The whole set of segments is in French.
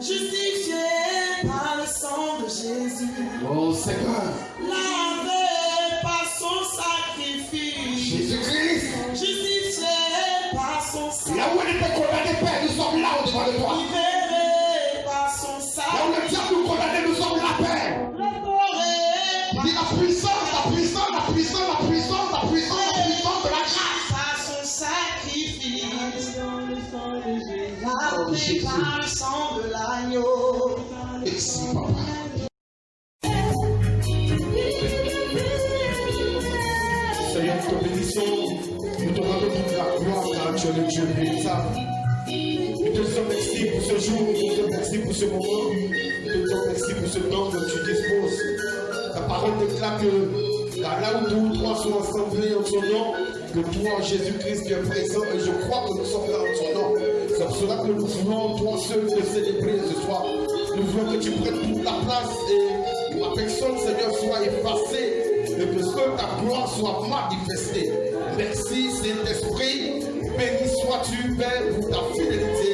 justifié par le sang de Jésus, Oh Seigneur, lavé par son sacrifice, Jésus-Christ, justifié par son sang, là où on était condamné, Père, nous sommes là au-devant de toi. libéré par son Là où le diable nous condamnait, nous sommes là, Père. sacrifice, Dis la puissance, la puissance, la puissance, la puissance, la puissance, la puissance de la grâce. par son sacrifice, lavé par le sang de l'agneau. Merci, Papa. Seigneur, nous te bénissons, nous te rendons toute la gloire car tu es le Dieu véritable. Nous te disons merci pour ce jour, nous te disons merci pour ce moment, nous te disons merci pour ce temps que tu disposes. Ta parole déclare que là où deux ou trois sont assemblés en ton nom, que toi, Jésus-Christ, tu es présent et je crois que nous sommes là en ton nom. C'est pour cela que nous voulons, toi seul, te célébrer ce soir. Nous voulons que tu prennes toute la place et ma personne, Seigneur, soit effacée et que seule ta gloire soit manifestée. Merci, Saint-Esprit. Béni sois-tu, Père, pour ta fidélité.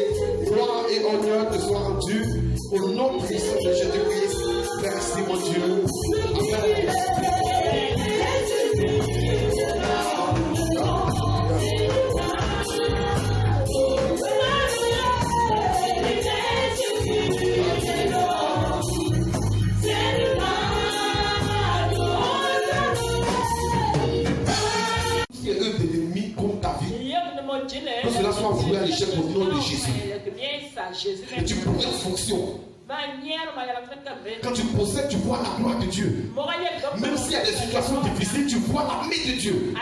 Gloire et honneur te soient rendus au nom puissant de Jésus-Christ. Merci, mon Dieu. Amen. Que cela soit voué à l'échec au nom de Jésus. Et tu prends une fonction. Quand tu possèdes, tu vois la gloire de Dieu. Même s'il y a des situations difficiles, tu vois la main de Dieu.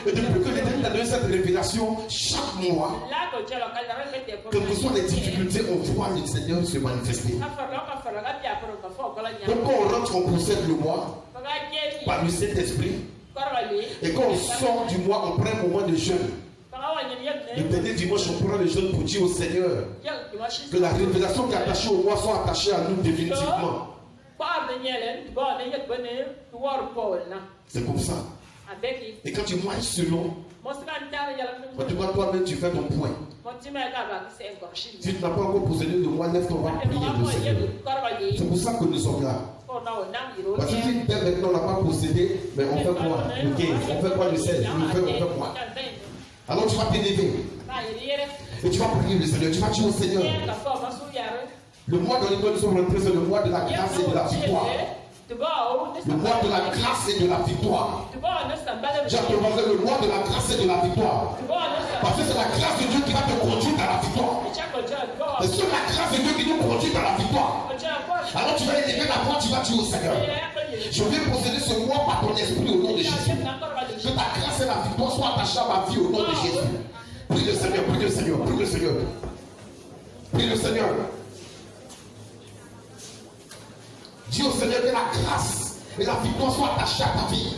Et depuis que l'Éternel t'a donné cette révélation, chaque mois, quelles que soient les difficultés, on voit le Seigneur se manifester. Donc quand on rentre, on possède le mois par le Saint-Esprit. Et quand on sort du mois, on prend un moment de jeûne. Le dernier dimanche, on prend le jeûne pour dire au Seigneur que la révélation qui est attachée au mois soit attachée à nous définitivement. C'est comme ça. Et quand tu marches selon, quand tu vois toi-même, tu fais ton point. Si tu n'as pas encore possédé le mois, lève ton bras, prier le Seigneur. C'est pour ça que nous sommes là. Parce que si maintenant on n'a pas possédé, mais on fait quoi? Le 15, on fait quoi le 16? On fait quoi? Alors tu vas t'élever. Et tu vas prier le Seigneur. Tu vas dire au Seigneur. Le mois dans lequel nous sommes rentrés, c'est le mois de la grâce et de la victoire. Le mois de la grâce et de la victoire. J'ai demandé le mois de la grâce et de la victoire. Parce que c'est la grâce de Dieu qui va te conduire dans la victoire. Et c'est la grâce de Dieu qui nous conduit dans la victoire. Alors tu vas élever la voix, tu vas dire au Seigneur. Je viens posséder ce mois par ton esprit au nom de Jésus. Que ta grâce et la victoire soient attachées à ma vie au nom de Jésus. Prie le Seigneur, prie le Seigneur, prie le Seigneur. Prie le Seigneur. Dis au Seigneur que la grâce et la victoire soient attachées à ta vie.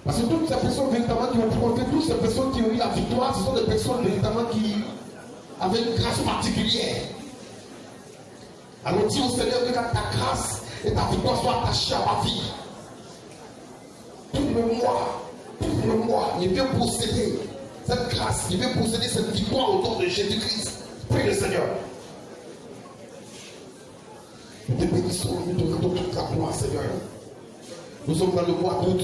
Parce que toutes ces personnes véritablement qui ont provoqué, toutes ces personnes qui ont eu la victoire, ce sont des personnes véritablement qui avaient une grâce particulière. Alors dis au Seigneur que ta grâce et ta victoire soient attachées à ma vie. Tout le mois, il veut posséder cette grâce, il veut posséder cette victoire au nom de Jésus-Christ. Prie le Seigneur. Nous te bénissons, nous te rendons toute la gloire, Seigneur. Nous sommes dans le mois d'août.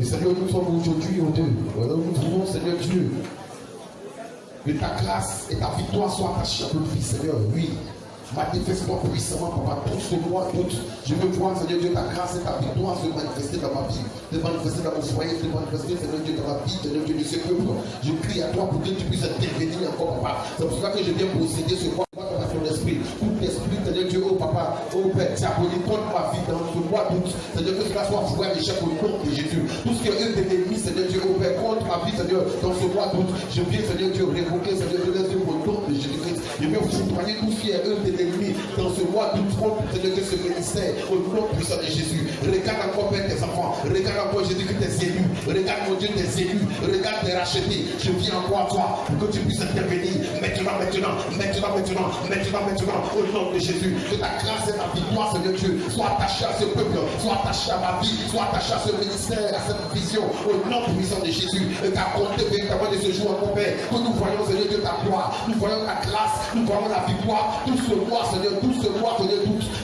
Et Seigneur, nous sommes aujourd'hui au 2. Alors nous voulons, Seigneur Dieu, que ta grâce et ta victoire soient attachées à notre vie, Seigneur. Oui. Manifeste-toi puissamment, Papa, tout ce mois d'août. Je veux voir, Seigneur Dieu, ta grâce et ta victoire se manifester dans ma vie, se manifester dans mon foyer, se manifester, Seigneur Dieu, dans la vie, Seigneur Dieu, de ce peuple. Je crie à toi pour que tu puisses intervenir encore, Papa. C'est pour cela que je viens posséder ce mois dans ton esprit. Tout esprit, Seigneur Dieu, oh Papa, oh Père, diabolique contre ma vie dans ce mois d'août. Seigneur, que cela soit voué à l'échec au nom de Jésus. Tout ce qui est un de l'ennemi, Seigneur Dieu, oh Père, contre ma vie, Seigneur, dans ce mois d'août, je viens, Seigneur Dieu, révoquer, Seigneur Dieu, au nom de Jésus-Christ. Je viens vous éloigner tout ce qui est œuvre de l'ennemi dans ce mois d'août, Seigneur, de ce ministère, au nom puissant de Jésus. Regarde encore, Père, tes enfants. Regarde encore, Jésus, que tes élus. Regarde, mon Dieu, tes élus. Regarde tes rachetés. Je viens encore à toi pour que tu puisses intervenir maintenant, au nom de Jésus. Que ta grâce et ta victoire, Seigneur Dieu, soient attachées à ce peuple, soient attachées à ma vie, soient attachées à ce ministère, à cette vision, au nom puissant de Jésus. Et ta bonté véritablement de ce jour, mon Père, que nous voyons, Seigneur Dieu, ta gloire, nous voyons ta grâce, nous voyons la victoire, tout ce mois, Seigneur,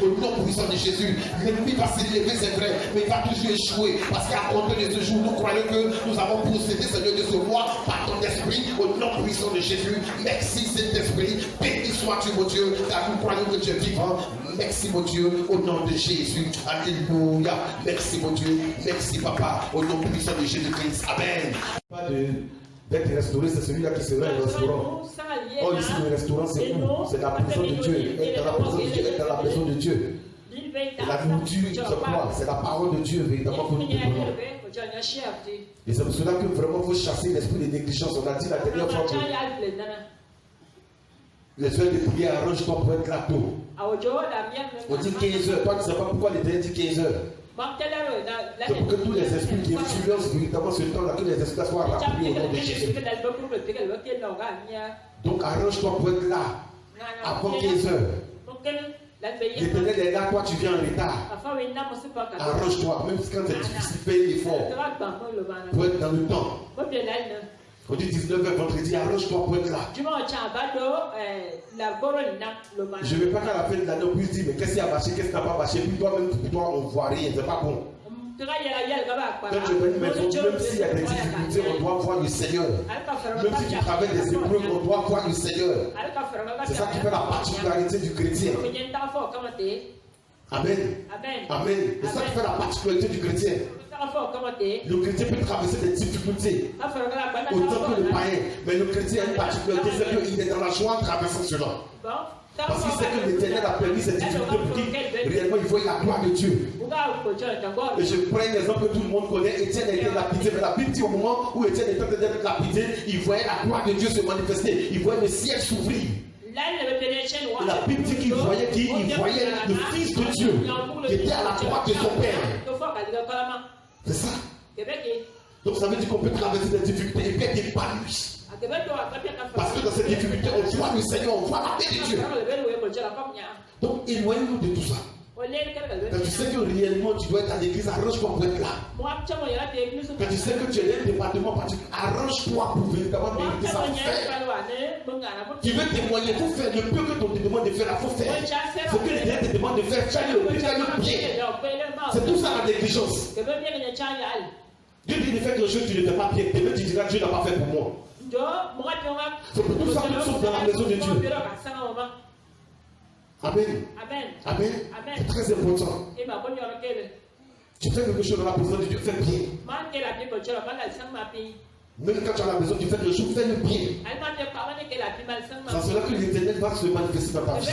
au nom puissant de Jésus. L'ennemi va s'élever, c'est vrai, mais il va toujours échouer, parce qu'à compter de ce jour, nous croyons que nous avons procédé, Seigneur, de ce mois, par ton esprit, au nom puissant de Jésus. Merci, Saint-Esprit, béni sois-tu, mon Dieu, car nous croyons que tu es vivant. Merci, mon Dieu, au nom de Jésus. Alléluia. Merci, mon Dieu. Merci, Papa, au nom puissant de Jésus-Christ. Amen. Pas d'être restauré, c'est celui-là qui sera un restaurant. Oh, ici, le restaurant, c'est où? C'est la maison de Dieu. Être dans la maison de Dieu, être dans la maison de Dieu. Et la nourriture, c'est quoi? C'est la parole de Dieu, véritablement, que nous donnons. Et c'est pour cela que vraiment, il faut chasser l'esprit de négligence. On a dit la dernière fois que les heures de prière, arrange-toi pour être là tôt. On dit 15 heures. Toi, tu ne sais pas pourquoi les derniers disent 15 heures. C'est pour que tous les esprits qui influencent véritablement ce temps-là, que les esprits soient rappelés au nom de Jésus. Donc arrange-toi pour être là avant 15 heures. L'éternel est là, toi tu viens en retard. Arrange-toi, même quand c'est difficile, fais l'effort pour être dans le temps. On dit 19h vendredi, arrange-toi pour être là. Je ne veux pas qu'à la fin de l'année on puisse dire mais qu'est-ce qui a marché, qu'est-ce qui n'a pas marché. Puis toi-même, pour toi, on ne voit rien, c'est pas bon. Quand tu veux une maison, même s'il y a des difficultés, on doit voir le Seigneur. Même si tu traverses des épreuves, on doit voir le Seigneur. C'est ça qui fait la particularité du chrétien. Amen. Amen. C'est ça qui fait la particularité du chrétien. Le chrétien peut traverser des difficultés autant que le païen. Mais le chrétien a une particularité, c'est qu'il est dans la joie en traversant cela. Parce qu'il sait que l'Éternel a permis cette difficulté pour qu'il réellement il voit la gloire de Dieu. Et je prends un exemple que tout le monde connaît. Étienne a été lapidé. Mais la Bible dit au moment où Étienne était en train d'être lapidé, il voyait la gloire de Dieu se manifester. Il voyait le ciel s'ouvrir. La Bible dit qu'il voyait qui? Il voyait le Fils de Dieu qui était à la droite de son Père. C'est ça. Donc ça veut dire qu'on peut traverser des difficultés et puis être épanoui. Parce que dans cette difficulté, on voit le Seigneur, on voit la paix de Dieu. Donc éloigne-nous de tout ça. Quand tu sais que réellement tu dois être à l'église, arrange-toi pour être là. Quand tu sais que tu es dans un département particulier, arrange-toi pour véritablement mériter ça pour faire. Tu veux témoigner, il faut faire. Le peu que ton te demande de faire, il faut faire. Ce que les gens te demandent de faire, fais-le bien. C'est tout ça la négligence. Dieu dit de faire quelque chose, tu ne fais pas bien. Demain tu diras Dieu n'a pas fait pour moi. C'est pour tout ça que nous sommes dans la maison de Dieu. Amen. Amen. C'est très important. Tu fais quelque chose dans la maison de Dieu, fais bien. Même quand tu as la maison, tu fais quelque chose, fais-le bien. C'est cela que l'Éternel va se manifester dans ta vie.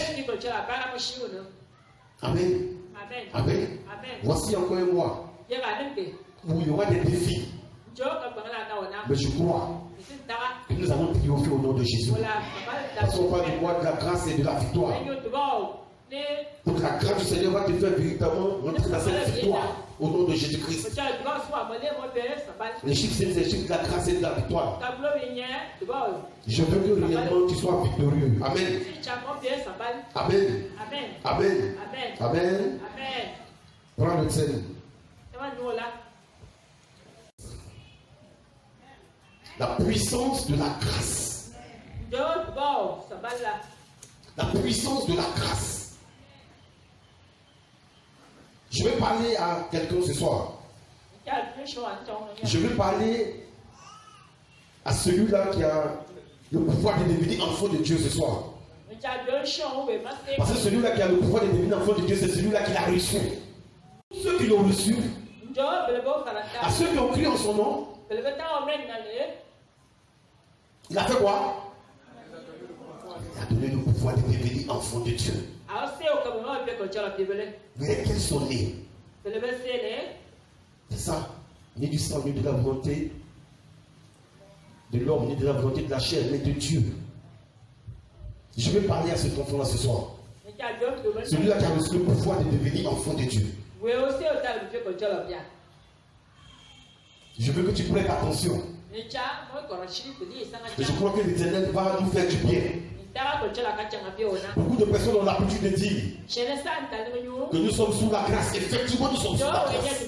Amen. Amen. Voici encore un mois où il y aura des défis. Mais je crois que nous allons triompher au nom de Jésus. Parce qu'on parle du mois de la grâce et de la victoire. Donc la grâce du Seigneur va te faire véritablement rentrer dans cette victoire au nom de Jésus-Christ. Les chiffres, c'est les chiffres de la grâce et de la victoire. Je veux que réellement tu sois victorieux. Amen. Amen. Amen. Amen. Prends le scène. La puissance de la grâce. La puissance de la grâce. Je vais parler à quelqu'un ce soir. Je vais parler à celui-là qui a le pouvoir de devenir enfant de Dieu ce soir. Parce que celui-là qui a le pouvoir de devenir enfant de Dieu, c'est celui-là qui l'a reçu. Ceux qui l'ont reçu, à ceux qui ont cru en son nom, il a fait quoi? Il a donné le pouvoir de devenir enfant de Dieu. Mais quels sont nés? C'est ça. Ni du sang, ni de la volonté de l'homme, ni de la volonté de la chair, mais de Dieu. Je vais parler à cet enfant-là ce soir. Celui-là qui a reçu le pouvoir de devenir enfant de Dieu. Je veux que tu prêtes attention. Et je crois que l'Éternel va nous faire du bien. Beaucoup de personnes ont l'habitude de dire que nous sommes sous la grâce. Effectivement, nous sommes sous la grâce.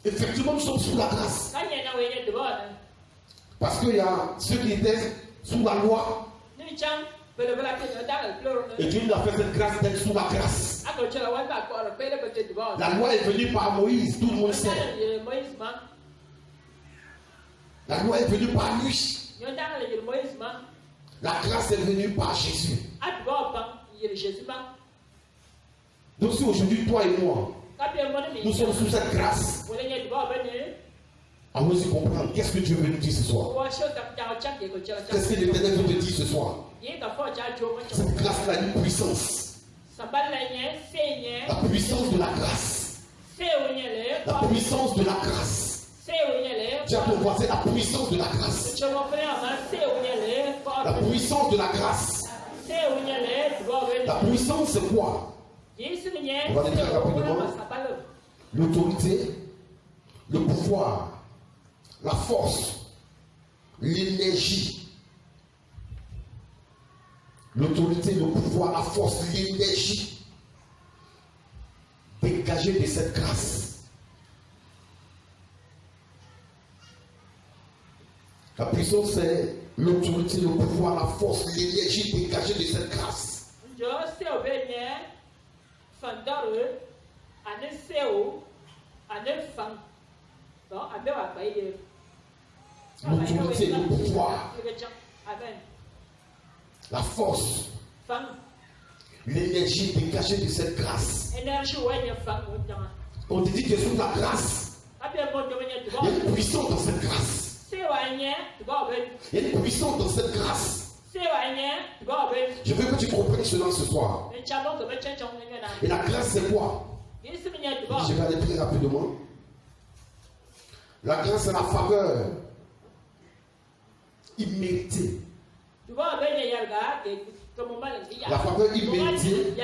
Effectivement, nous sommes sous la grâce. Parce qu'il y a ceux qui étaient sous la loi. Et Dieu nous a fait cette grâce d'être sous la grâce. La loi est venue par Moïse, tout le monde sait. La loi est venue par lui. La grâce est venue par Jésus. Donc si aujourd'hui toi et moi, nous sommes sous cette grâce, allons-y comprendre qu'est-ce que Dieu veut nous dire ce soir. Qu'est-ce que l'Éternel veut te dire ce soir. Cette grâce-là a une puissance. La puissance de la grâce. La puissance de la grâce. Dis à ton voisin la puissance de la grâce. La puissance de la grâce. La puissance c'est quoi? On va le dire rapidement. L'autorité, le pouvoir, la force, l'énergie. L'autorité, le pouvoir, la force, l'énergie dégagée de cette grâce. La puissance, c'est l'autorité, le pouvoir, la force, l'énergie dégagée de cette grâce. L'autorité, le pouvoir, la force, l'énergie dégagée de cette grâce. On te dit que sous la grâce, il y a une puissance dans cette grâce. Il y a une puissance dans cette grâce. Je veux que tu comprennes cela ce soir. Et la grâce c'est quoi? Je vais aller très rapidement. La grâce c'est la faveur imméritée. La faveur imméritée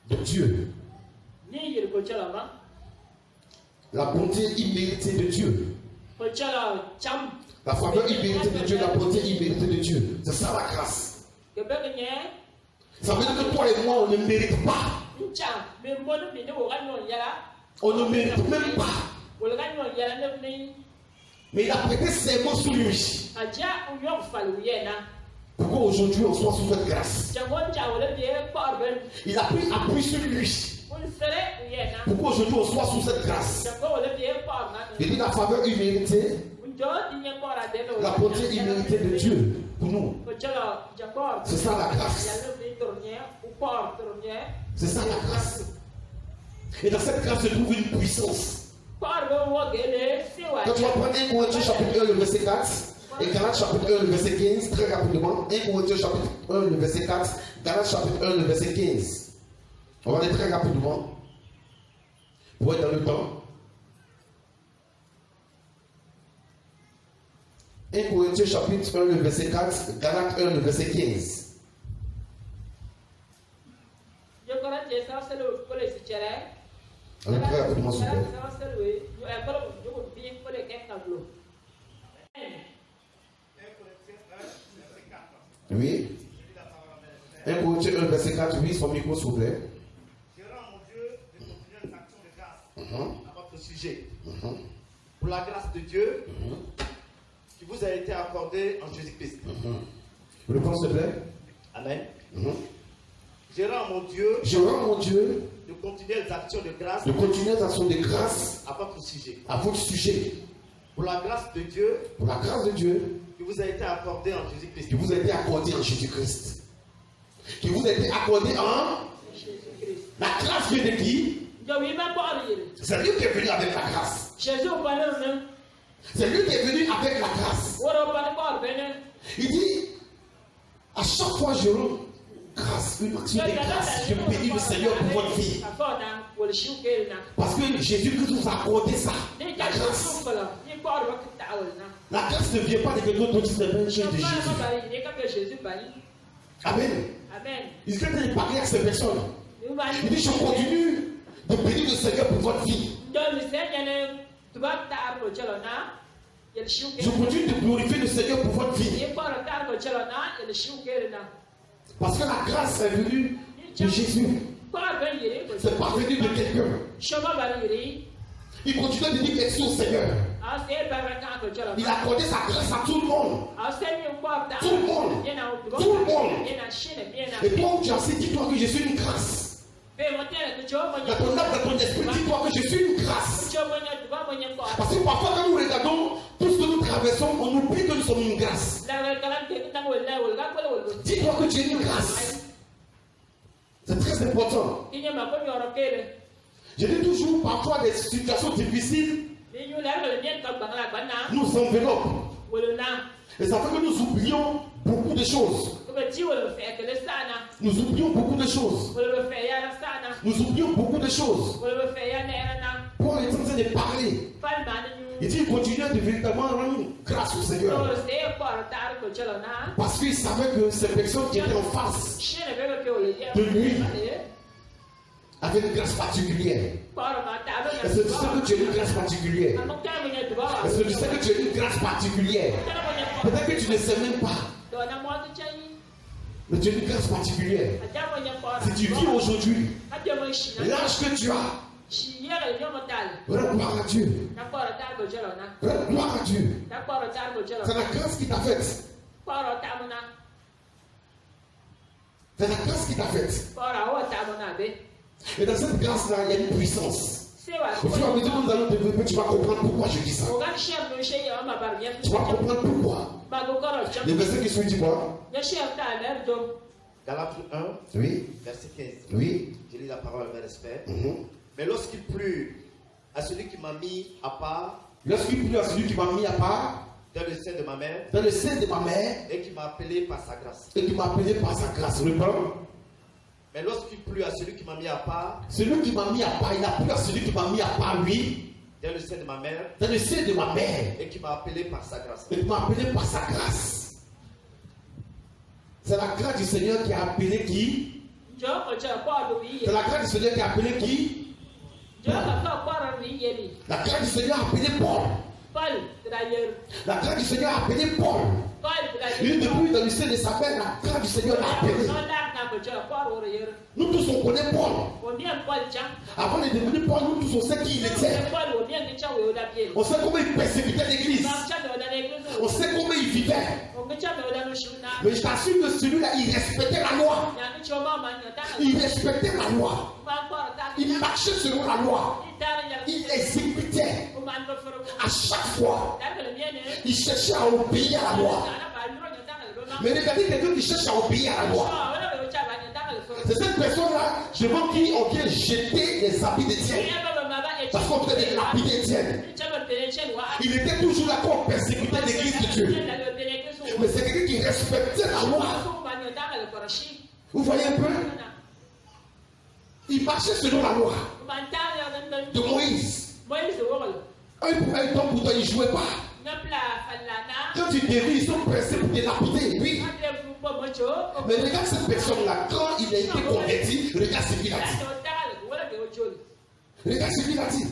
de Dieu. La bonté imméritée de Dieu. La faveur imméritée de Dieu, la bonté imméritée de Dieu. C'est ça la grâce. Ça veut dire que toi et moi, on ne mérite pas. On ne mérite même pas. Mais il a prêté serment sur lui. Pourquoi aujourd'hui on soit sous cette grâce? Il a pris appui sur lui. Pourquoi aujourd'hui on soit sous cette grâce? Il dit la faveur imméritée, la bonté imméritée de Dieu pour nous. C'est ça la grâce. C'est ça la grâce. Et dans cette grâce se trouve une puissance. Quand tu vas prendre 1 Corinthiens chapitre 1 le verset 4 et Galates chapitre 1 le verset 15, très rapidement, 1 Corinthiens chapitre 1 le verset 4, Galates chapitre 1 le verset 15. On va aller très rapidement pour être dans le temps. 1 Corinthiens chapitre 1 le verset 4, Galates 1 le verset 15. Allez très rapidement s'il vous plaît. Oui. 1 Corinthiens 1 verset 4, oui, son micro s'il vous plaît. Je rends mon Dieu de continuer une action de grâce à votre sujet. Pour la grâce de Dieu qui vous a été accordée en Jésus-Christ. Le point s'il vous plaît. Amen. Je rends mon Dieu de continuer les actions de grâce. De continuer les actions de grâce à votre sujet. À votre sujet. Pour la grâce de Dieu. Pour la grâce de Dieu. Qui vous a été accordée en Jésus-Christ. Qui vous a été accordée en Jésus-Christ. Qui vous a été accordée en Jésus-Christ. La grâce vient de qui? C'est lui qui est venu avec la grâce. C'est lui qui est venu avec la grâce. Il dit, à chaque fois je rends grâce, une action de grâce. Je bénis le Seigneur pour votre vie. Parce que Jésus-Christ nous a accordé ça. La grâce. La grâce ne vient pas de quelqu'un d'autre, c'est le Jésus. Amen. Il est en train de parler à ces personnes. Il dit, je continue de bénir le Seigneur pour votre vie. Je continue de glorifier le Seigneur pour votre vie. Parce que la grâce est venue de Jésus. C'est pas venu de quelqu'un. Il continue de dire quelque chose au Seigneur. Il a accordé sa grâce à tout le monde. Tout le monde. Tout le monde. Et toi, tu as dit, dis-toi que je suis une grâce. Dans ton âme, dans ton esprit, dis-toi que je suis une grâce. Parce que parfois, quand nous regardons tout ce que nous traversons, on oublie que nous sommes une grâce. Dis-toi que tu es une grâce. C'est très important. Je dis toujours, parfois, des situations difficiles nous enveloppent. Et ça fait que nous oublions beaucoup de choses. Nous oublions beaucoup de choses. Nous oublions beaucoup de choses. Paul est en train de parler. Il dit, il continuait de véritablement rendre grâce au Seigneur. Parce qu'il savait que ces personnes qui étaient en face de lui avaient une grâce particulière. Est-ce que tu sais que tu as une grâce particulière? Est-ce que tu sais que tu as une grâce particulière? Peut-être que tu ne sais même pas. Mais tu as une grâce particulière. Si tu vis aujourd'hui, l'âge que tu as, rends gloire à Dieu. Rends gloire à Dieu. C'est la grâce qui t'a faite. C'est la grâce qui t'a faite. Et dans cette grâce-là, il y a une puissance. Au fur et à mesure que nous allons développer, tu vas comprendre pourquoi je dis ça. Tu vas comprendre pourquoi. Les versets qui sont dit quoi? Galates 1, oui. verset 15. Oui. Je lis la parole avec respect. Mais lorsqu'il plut à celui qui m'a mis à part, lorsqu'il plut à celui qui m'a mis à part, dans le sein de ma mère, dans le sein de ma mère, et qui m'a appelé par sa grâce. Et qui m'a appelé par sa grâce. Mais lorsqu'il plut à celui qui m'a mis à part, celui qui m'a mis à part, il a plu à celui qui m'a mis à part, lui, dans le sein de ma mère, dans le sein de ma mère, et qui m'a appelé par sa grâce. Et qui m'a appelé par sa grâce. C'est la grâce du Seigneur qui a appelé qui? C'est la grâce du Seigneur qui a appelé qui? La grâce du Seigneur a appelé Paul. La grâce du Seigneur a appelé Paul. Il est depuis dans le sein de sa mère, la grâce du Seigneur l'a appelé. Nous tous on connaît Paul. Avant de devenir Paul, nous tous on sait qui il était. On sait comment il persécutait l'église. On sait comment il vivait. Mais je t'assure que celui-là, il respectait la loi. Il respectait la loi. Il marchait selon la loi. Il exécutait. À chaque fois, il cherchait à obéir à la loi. Mais regardez quelqu'un qui cherche à obéir à la loi. C'est cette personne-là, je vois qui on vient jeter les habits d'Étienne. Parce qu'on peut les lapider d'Étienne. Il était toujours là pour persécuter l'église de Dieu. Mais c'est quelqu'un qui respectait la loi. Vous voyez un peu? Il marchait selon la loi de Moïse. Un temps pour toi, il ne jouait pas. Quand tu dévis, ils sont pressés pour te lapider, oui. Mais regarde cette personne-là, quand il a été converti, regarde ce qu'il a dit. Regarde ce qu'il a dit.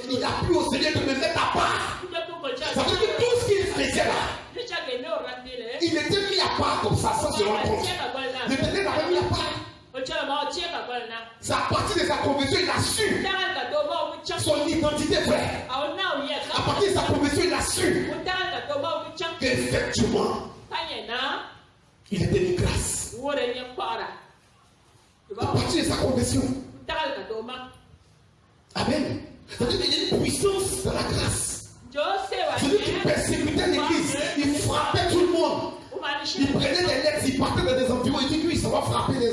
Il a plu au Seigneur de me mettre à part. Ça veut dire que tout ce qu'il faisait là, il était mis à part comme ça, sans se rendre compte. Le Seigneur l'avait mis à part. C'est à partir de sa conversion, il a su son identité vraie. À partir de sa conversion, il a su qu'effectivement, il était une grâce. À partir de sa conversion. Amen. C'est-à-dire qu'il y a une puissance dans la grâce. Celui qui persécutait l'église, il frappait tout le monde. Il prenait des lettres, il partait dans des environs, il dit lui, ça va frapper les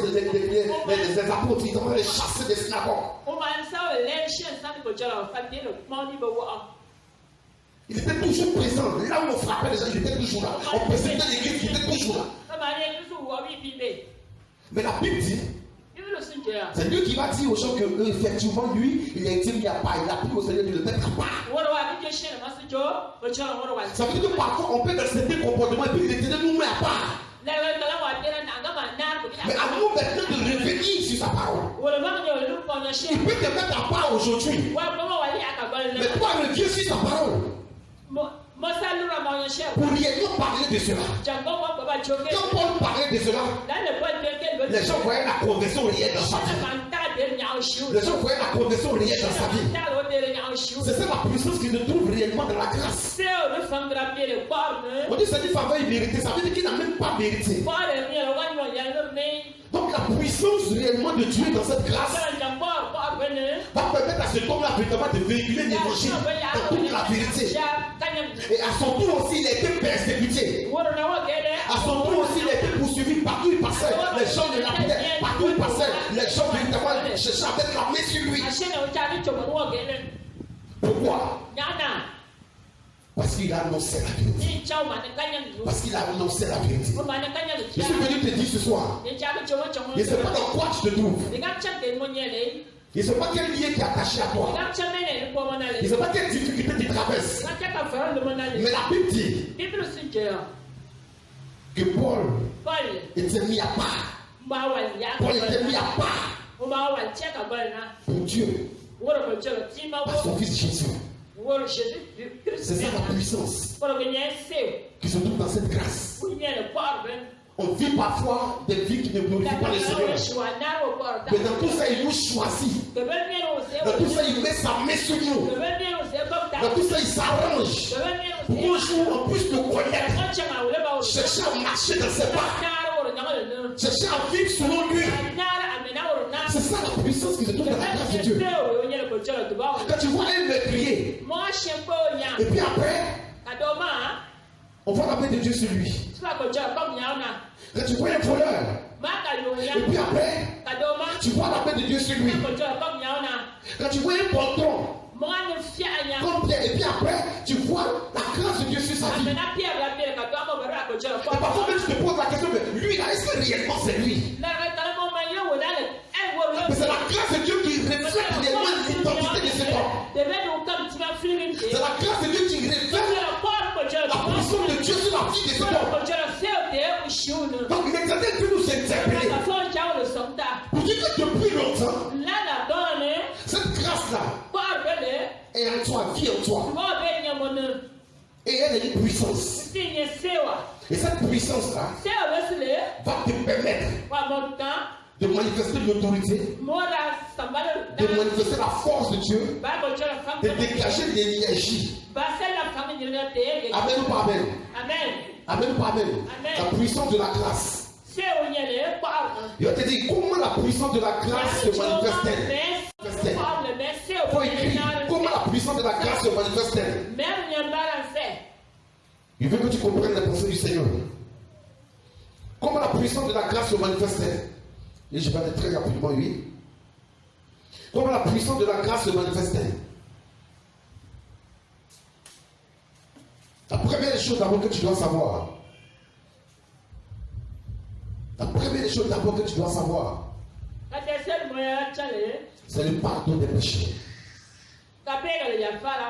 apôtres, il va les chasser des synagogues. Il était toujours présent. Là où on frappait les gens, il était toujours là. On persécutait l'église, il était toujours là. Mais la Bible dit, c'est Dieu qui va dire aux gens que effectivement lui, il a été mis à part, il a pris au Seigneur de le mettre à part. Ça veut dire que parfois on peut dans certains comportements et puis l'Éternel nous met à part. Mais à nous maintenant de revenir sur sa parole. Il peut te mettre à part aujourd'hui. Mais toi reviens sur sa parole. Pour réellement parler de cela. Quand Paul parlait de cela, les gens voyaient la conversion réelle dans sa vie. Les gens voyaient la conversion réelle dans sa vie. C'est ça la puissance qui se trouve réellement dans la grâce. On dit c'est une faveur imméritée, ça veut dire qu'il n'a même pas mérité. Donc la puissance réellement de Dieu dans cette grâce va permettre à cet homme-là de véhiculer l'évangile dans toute la vérité. Et à son tour aussi, il a été persécuté. À son tour aussi, il a été poursuivi partout où il passait. Les gens le lapidaient. Partout où il passait, les gens véritablement cherchaient à mettre la main sur lui. Pourquoi? Parce qu'il a annoncé la vérité. Parce qu'il a annoncé la vérité. Je suis venu te dire ce soir. Je ne sais pas dans quoi tu te trouves. Je ne sais pas quel lien qui est attaché à toi. Je ne sais pas quelle difficulté tu traverses. Mais la Bible dit que Paul était mis à part. Paul était mis à part pour Dieu. Par son fils Jésus. C'est ça la puissance qui se trouve dans cette grâce. On vit parfois des vies qui ne glorifient pas le Seigneur. Mais dans tout ça, il nous choisit. Dans tout ça, il met sa main sur nous. Dans tout ça, il s'arrange. Pour qu'un jour, on puisse le connaître. Chercher à marcher dans ses pas. Chercher à vivre selon lui. C'est ça la puissance qui se trouve dans la grâce de Dieu. Quand tu vois un meurtrier, et puis après, on voit la main de Dieu sur lui. Quand tu vois un voleur, et puis après, tu vois la main de Dieu sur lui. Quand tu vois un poltron, comme Pierre, et puis après, tu vois la grâce de Dieu sur sa vie. Et parfois même tu te poses la question, mais lui, est-ce que réellement c'est lui? Mais c'est la grâce de Dieu qui reflète réellement l'identité de cet homme. C'est la grâce de Dieu qui reflète la puissance de Dieu sur la vie de cet homme. Donc l'Éternel peut nous interpeller pour dire que depuis longtemps, cette grâce-là est en toi, vit en toi. Et elle est une puissance. Et cette puissance-là va te permettre de manifester l'autorité, de manifester la force de Dieu, de dégager l'énergie. Amen ou pas amen? Amen ou pas amen? La puissance de la grâce. Je te dis comment la puissance de la grâce se manifeste-t-elle? Il faut écrire comment la puissance de la grâce se manifeste-t-elle? Il veut que tu comprennes la pensée du Seigneur. Comment la puissance de la grâce se manifeste-t-elle? Et je vais aller très rapidement, oui. Comment la puissance de la grâce se manifeste-t-elle? La première chose d'abord que tu dois savoir. La première chose d'abord que tu dois savoir. C'est le pardon des péchés.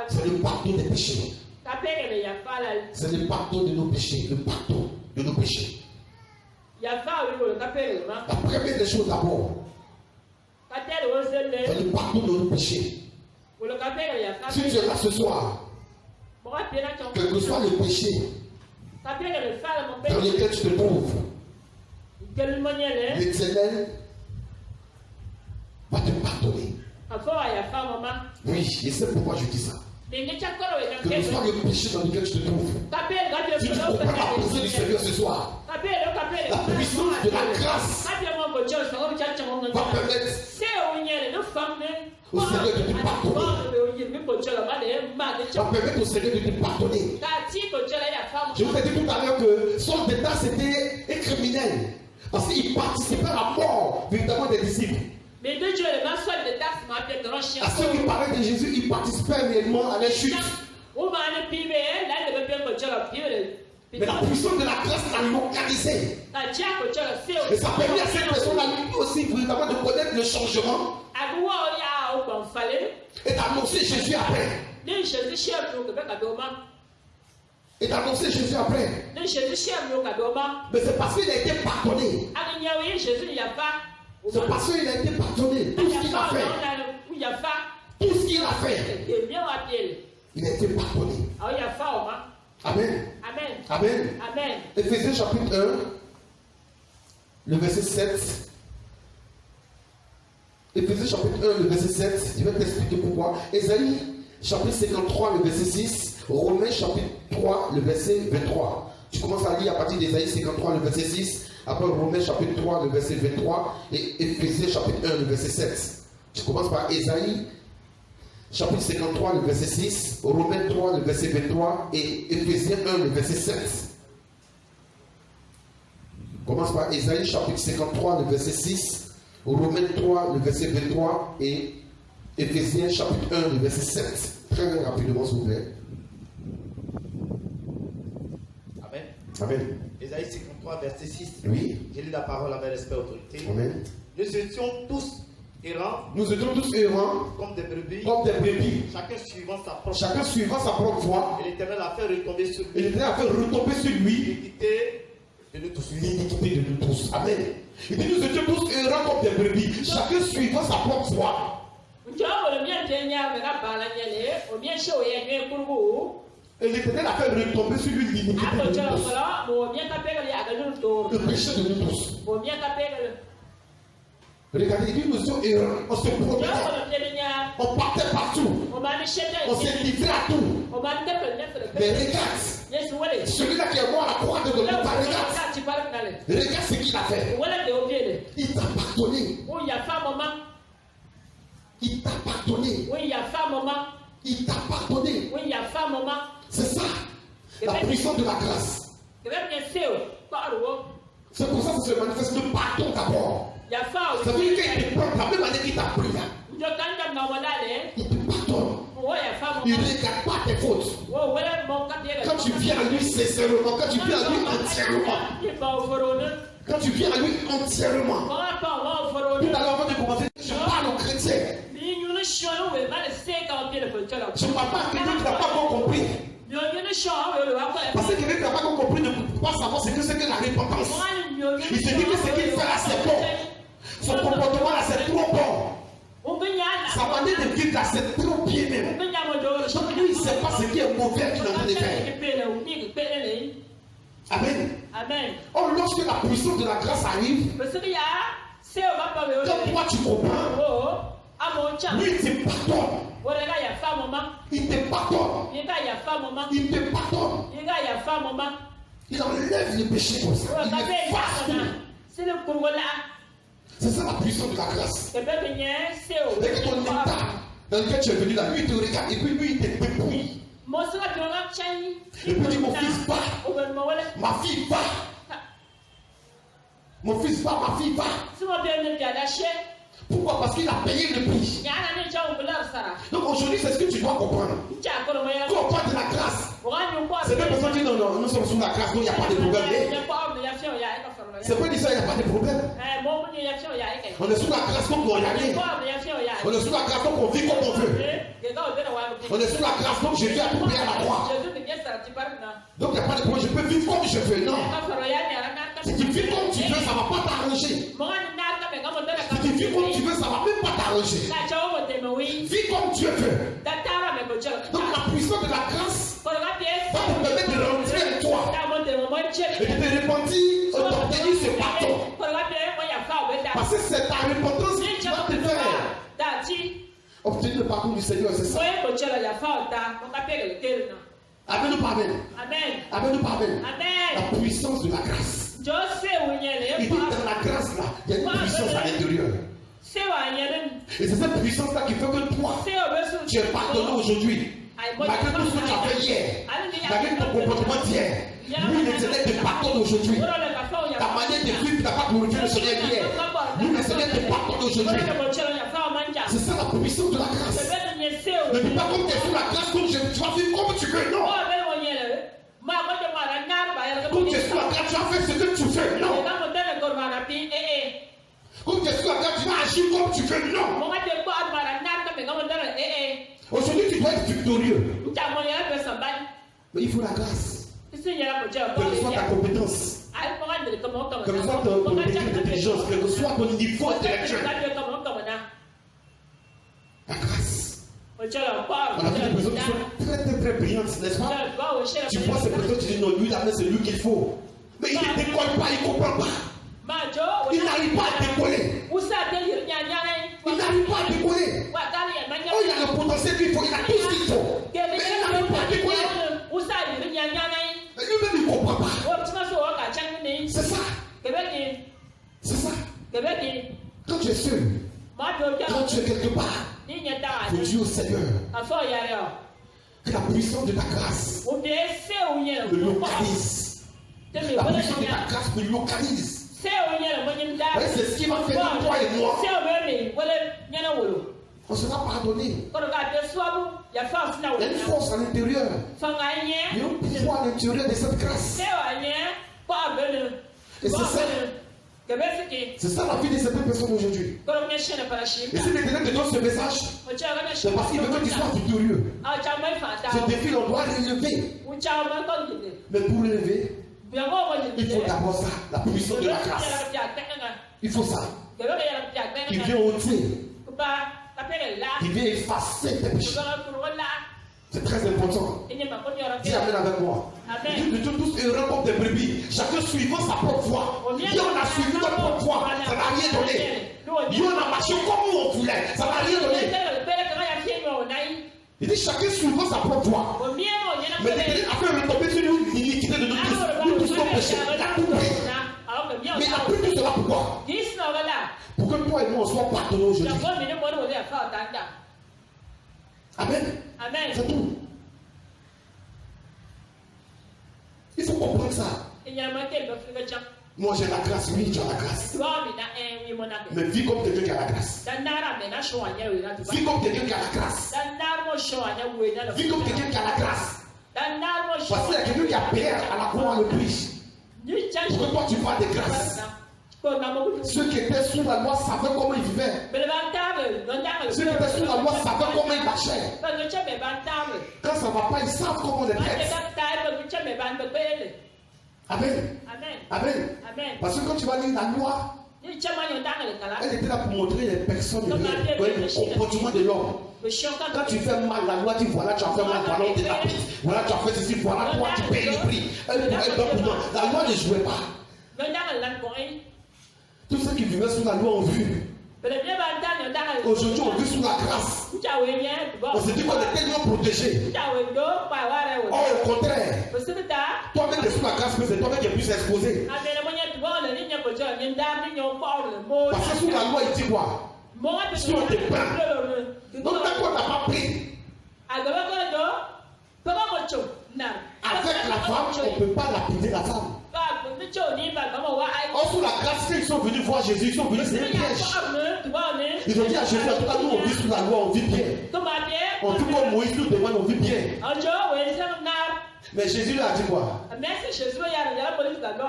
C'est le pardon des péchés. C'est le pardon de nos péchés. Le pardon de nos péchés. La première des choses d'abord, c'est le pardon de nos péchés. Si tu es là ce soir, quel que soit le péché dans lequel tu te trouves, l'Éternel va te pardonner. Oui, et c'est pourquoi je dis ça. Quel que soit le péché dans lequel tu te trouves, si tu comprends la pensée du Seigneur ce soir, la puissance de la grâce va permettre au Seigneur de te pardonner. Va permettre au Seigneur de te pardonner. Je vous ai dit tout à l'heure que son état c'était un criminel. Parce qu'il participait à la mort véritablement des disciples. À ceux qui parlaient de Jésus, ils participaient réellement à la chute. Mais la puissance de la grâce l'a localisé. Et ça permet à cette personne-là lui aussi véritablement de connaître le changement et d'annoncer Jésus après. Et d'annoncer Jésus après. Mais c'est parce qu'il a été pardonné. C'est parce qu'il a été pardonné. Tout ce qu'il a fait. Tout ce qu'il a fait. Il a été pardonné. Amen. Amen. Amen. Amen. Éphésiens chapitre 1, le verset 7. Éphésiens chapitre 1, le verset 7. Je vais t'expliquer pourquoi. Ésaïe chapitre 53, le verset 6. Romains chapitre 3, le verset 23. Tu commences à lire à partir d'Ésaïe 53, le verset 6. Après Romains chapitre 3, le verset 23. Et Éphésiens chapitre 1, le verset 7. Tu commences par Ésaïe chapitre 53, le verset 6, Romains 3, le verset 23 et Éphésiens 1, le verset 7. On commence par Ésaïe chapitre 53, le verset 6, Romains 3, le verset 23 et Éphésiens chapitre 1, le verset 7. Très rapidement, s'il vous plaît. Amen. Amen. Ésaïe 53, verset 6. Oui. J'ai lu la parole avec respect et autorité. Amen. Nous étions tous errants. Nous étions tous errants. Comme des brebis. Comme des brebis. Chacun suivant sa propre voie. Et l'Éternel a fait retomber sur lui. Et l'Éternel a fait retomber sur lui. L'iniquité de nous tous. L'iniquité de nous tous. Amen. Il dit nous étions tous errants comme des brebis. Chacun suivant sa propre voie. Et l'Éternel a fait retomber sur lui l'iniquité de nous tous. Le péché de nous tous. Regardez, il dit nous sommes errants. On se promenait. On partait partout. On s'est livré à tout. Mais regarde. Celui-là qui est mort à la croix de Golgotha, regarde. Regarde ce qu'il a fait. Il t'a pardonné. Il t'a pardonné. Il t'a pardonné. C'est ça. La puissance de la grâce. C'est pour ça que ça se manifeste le pardon d'abord. Ça veut dire qu'il te prend la même année qu'il t'a pris là. Il te pardonne. Il ne regarde pas tes fautes. Quand tu viens à lui sincèrement, quand tu viens à lui entièrement. Quand tu viens à lui entièrement. Tout à l'heure avant de commencer, je parle aux chrétiens. Je ne parle pas à quelqu'un qui n'a pas encore compris. Parce que quelqu'un qui n'a pas encore compris ne peut pas savoir ce que c'est que la repentance. Il se dit que ce qu'il fait là c'est bon. Son comportement là c'est trop bon. Sa manière de vivre là c'est trop bien même. Donc lui il ne sait pas ce qui est mauvais qu'il est en train de faire. Amen. Amen. Or lorsque la puissance de la grâce arrive, comme toi tu comprends, lui il te pardonne. Il te pardonne. Il te pardonne. Il enlève les péchés comme ça. Il efface tout. C'est ça la puissance de la grâce. Et que ton état dans lequel tu es venu là, lui il te regarde et puis lui il te dépouille. Et puis il dit mon fils va, ma fille va. Mon fils va, ma fille va. Pourquoi? Parce qu'il a payé le prix. Donc aujourd'hui, c'est ce que tu dois comprendre. Quand on parle de la grâce, c'est même personne qui dit non, non, nous sommes sous la grâce, donc il n'y a pas de problème. C'est pas dit ça, il n'y a pas de problème. On est sous la grâce donc on n'y a rien. On est sous la grâce donc on vit comme on veut. On est sous la grâce donc Jésus a tout payé à la croix. Donc il n'y a pas de problème, je peux vivre comme je veux. Non. Si tu vis comme tu veux, ça ne va pas t'arranger. Si tu vis comme tu veux, ça ne va même pas t'arranger. Vis comme Dieu veut. Donc la puissance de la grâce va te permettre de rentrer en toi. Et de te repentir, d'obtenir ce pardon. Parce que c'est ta repentance qui va te faire obtenir le pardon du Seigneur, c'est ça. Amen ou pas amen? Amen ou pas amen? La puissance de la grâce. Il dit dans la grâce là, il y a une puissance à l'intérieur. Et c'est cette puissance là qui fait que toi, tu es pardonné aujourd'hui. Malgré tout ce que tu as fait hier, malgré ton comportement d'hier, lui l'Éternel te pardonne aujourd'hui. Ta manière de vivre, tu n'as pas glorifié le Seigneur hier. Lui l'Éternel te pardonne aujourd'hui. C'est ça la puissance de la grâce. Ne dis pas comme tu es sous la grâce, comme tu vas vivre comme tu veux. Non. Comme Jésus a quand tu as fait ce que tu fais, non. Comme Jésus a quand tu vas agir comme tu fais, non. Aujourd'hui, tu dois être victorieux. Mais il faut la grâce. Quelle que soit ta compétence, quelle que soit ton degré d'intelligence, quel que soit ton niveau intellectuel. La grâce. On a vu des personnes qui sont très très très brillantes, n'est-ce pas? Tu vois ces personnes, tu dis non, lui là, c'est lui qu'il faut. Mais il ne décolle pas, il ne comprend pas. Il n'arrive pas à décoller. Il n'arrive pas à décoller. Oh, il a le potentiel qu'il faut, il a tout ce qu'il faut. Mais il n'arrive pas à décoller. Mais lui-même, il ne comprend pas. C'est ça. C'est ça. Quand tu es seul, quand tu es quelque part, il faut dire au Seigneur que la puissance de ta grâce me localise. La puissance de ta grâce me localise. C'est ce qui va faire de toi et moi. On sera pardonné. Il y a une force à l'intérieur. Il y a un pouvoir à l'intérieur de cette grâce. Et c'est ça la vie de certaines personnes aujourd'hui. Et si l'Éternel te donne ce message, c'est parce qu'il veut que tu sois victorieux. Ce défi, on doit le lever. Mais pour le lever, il faut d'abord ça, la puissance de la grâce. Il faut ça. Qui vient ôter, qui vient effacer tes péchés. C'est très important. Dis Amen avec moi. Nous sommes tous heureux comme des brebis. Chacun suivant sa propre voie. Si on a suivi notre propre voie, ça n'a rien donné. Si on a marché comme on voulait, ça n'a rien donné. Il dit chacun suivant sa propre voie. Mais l'Éternel a fait retomber sur nous l'iniquité de nous tous. Nous tous nos péchés. Il a tout pris. Mais il a pris tout cela pourquoi? Pour que toi et moi on soit pardonnés aujourd'hui. Amen. C'est tout. Il faut comprendre ça. Moi j'ai la grâce, oui, tu as la grâce. Mais vis comme quelqu'un qui a la grâce. Vis comme quelqu'un qui a la grâce. Vis comme quelqu'un qui a la grâce. Parce qu'il y a quelqu'un qui a payé à la croix le prix. Pour que toi tu parles de grâce. Ceux qui étaient sous la loi savaient comment ils vivaient. Ceux qui étaient sous la loi savaient comment ils marchaient. Quand ça ne va pas, ils savent comment les traiter. Amen. Parce que quand tu vas lire la loi, elle était là pour montrer les personnes, le comportement de l'homme. Quand tu fais mal, la loi dit voilà, tu as fait mal, voilà, on te tapis. Voilà, tu as fait ceci, voilà, toi, tu payes le prix. La loi ne jouait pas. Tous ceux qui vivaient sous la loi ont vu. Aujourd'hui, on vit sous la grâce. On se dit qu'on est tellement protégé. Or, au contraire, toi-même qui es sous la grâce, c'est toi-même qui es plus exposé. Parce que sous la loi, il dit quoi? Si on te prend, donc tant qu'on n'a pas pris, avec la femme, on ne peut pas lapider la femme. Or, sous la grâce, ils sont venus voir Jésus, ils sont venus, c'est un piège. Ils ont dit à Jésus, en tout cas, nous on vit sous la loi, on vit bien. En tout cas, Moïse nous demande, on vit bien. Mais Jésus lui a dit quoi?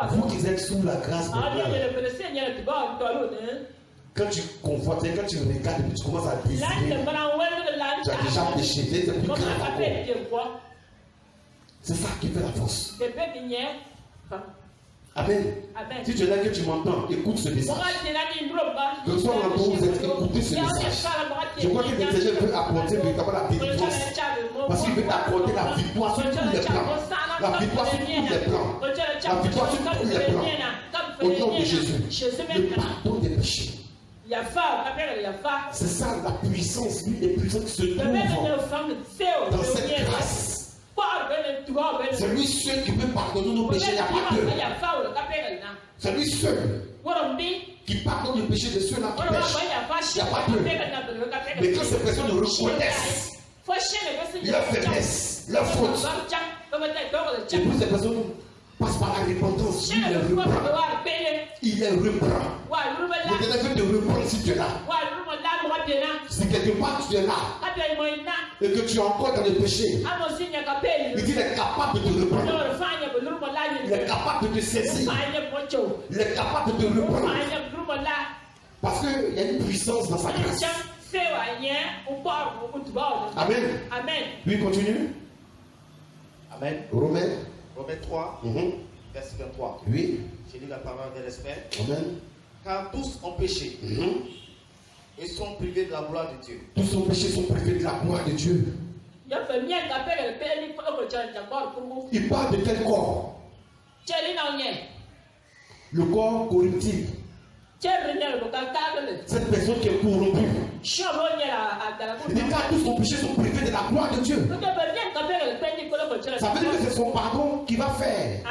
Vous qui êtes sous la grâce de Dieu. Quand tu confortes, quand tu regardes, tu commences à décider. Tu as déjà péché, c'est plus grave encore. C'est ça qui fait la force. Amen. Si tu es là que tu m'entends, écoute ce message. Que ce soit l'endroit où vous êtes, écoutez ce message. Je crois que le Seigneur veut apporter véritablement la délivrance. Parce qu'il veut t'apporter la victoire sur tous les plans. La victoire sur tous les plans. La victoire sur tous les plans. Au nom de Jésus. Le pardon des péchés. C'est ça la puissance, l'une des puissances qui se trouve dans cette grâce. C'est lui seul qui peut pardonner nos péchés, il n'y a pas deux. C'est lui seul qui pardonne le péché de ceux-là qui pêchent. Il n'y a pas deux. Mais quand ces personnes reconnaissent leur faiblesse, leur faute, et puis ces personnes passent par la repentance, il les reprend. Il les reprend. Le Seigneur veut te reprendre si tu es là. Si quelque part tu es là, et que tu es encore dans le péché, il dit qu'il est capable de te reprendre. Il est capable de te saisir. Il est capable de te reprendre. Parce qu'il y a une puissance dans sa grâce. Amen. Amen. Oui, continue. Amen. Romains 3, verset 23. Oui. J'ai lu la parole de respect. Amen. Car tous ont péché et sont privés de la gloire de Dieu. Tous ont péché, sont privés de la gloire de Dieu. Il parle de quel corps? Le corps corruptible. Cette personne qui est corrompue. Il dit car tous ont péché, sont privés de la gloire de Dieu. Ça veut dire que c'est son pardon qui va faire.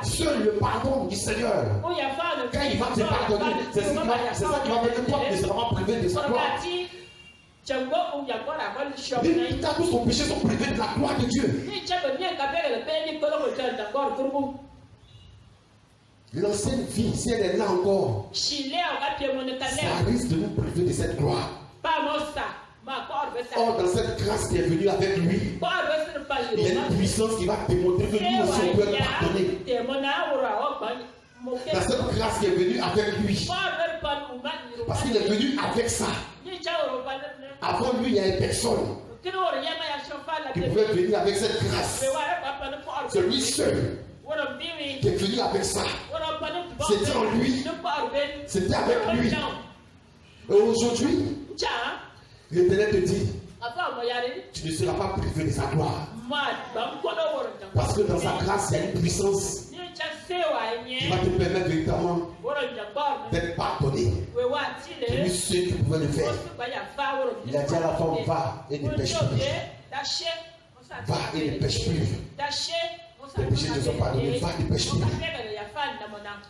Seul le pardon du Seigneur. Quand il va te pardonner, c'est ça qui va faire que toi ne seras pas privé de sa gloire. Car tous ont péché, sont privés de la gloire de Dieu. L'ancienne vie, si elle est là encore, ça risque de nous priver de cette gloire. Or, dans cette grâce qui est venue avec lui, il y a une puissance qui va démontrer que nous aussi on peut être pardonner. Dans cette grâce qui est venue avec lui, parce qu'il est venu avec ça. Avant lui, il n'y avait personne qui pouvait venir avec cette grâce. C'est lui seul qui est venu avec ça. C'était en lui. C'était avec lui. Et aujourd'hui, l'Éternel te dit, tu ne seras pas privé de sa gloire. Parce que dans sa grâce, il y a une puissance qui va te permettre véritablement d'être pardonné. C'est lui seul qui pouvait le faire. Il a dit à la femme, va et ne pêche plus. Va et ne pêche plus. Les péchés te sont pardonnés, va et ne pêche plus.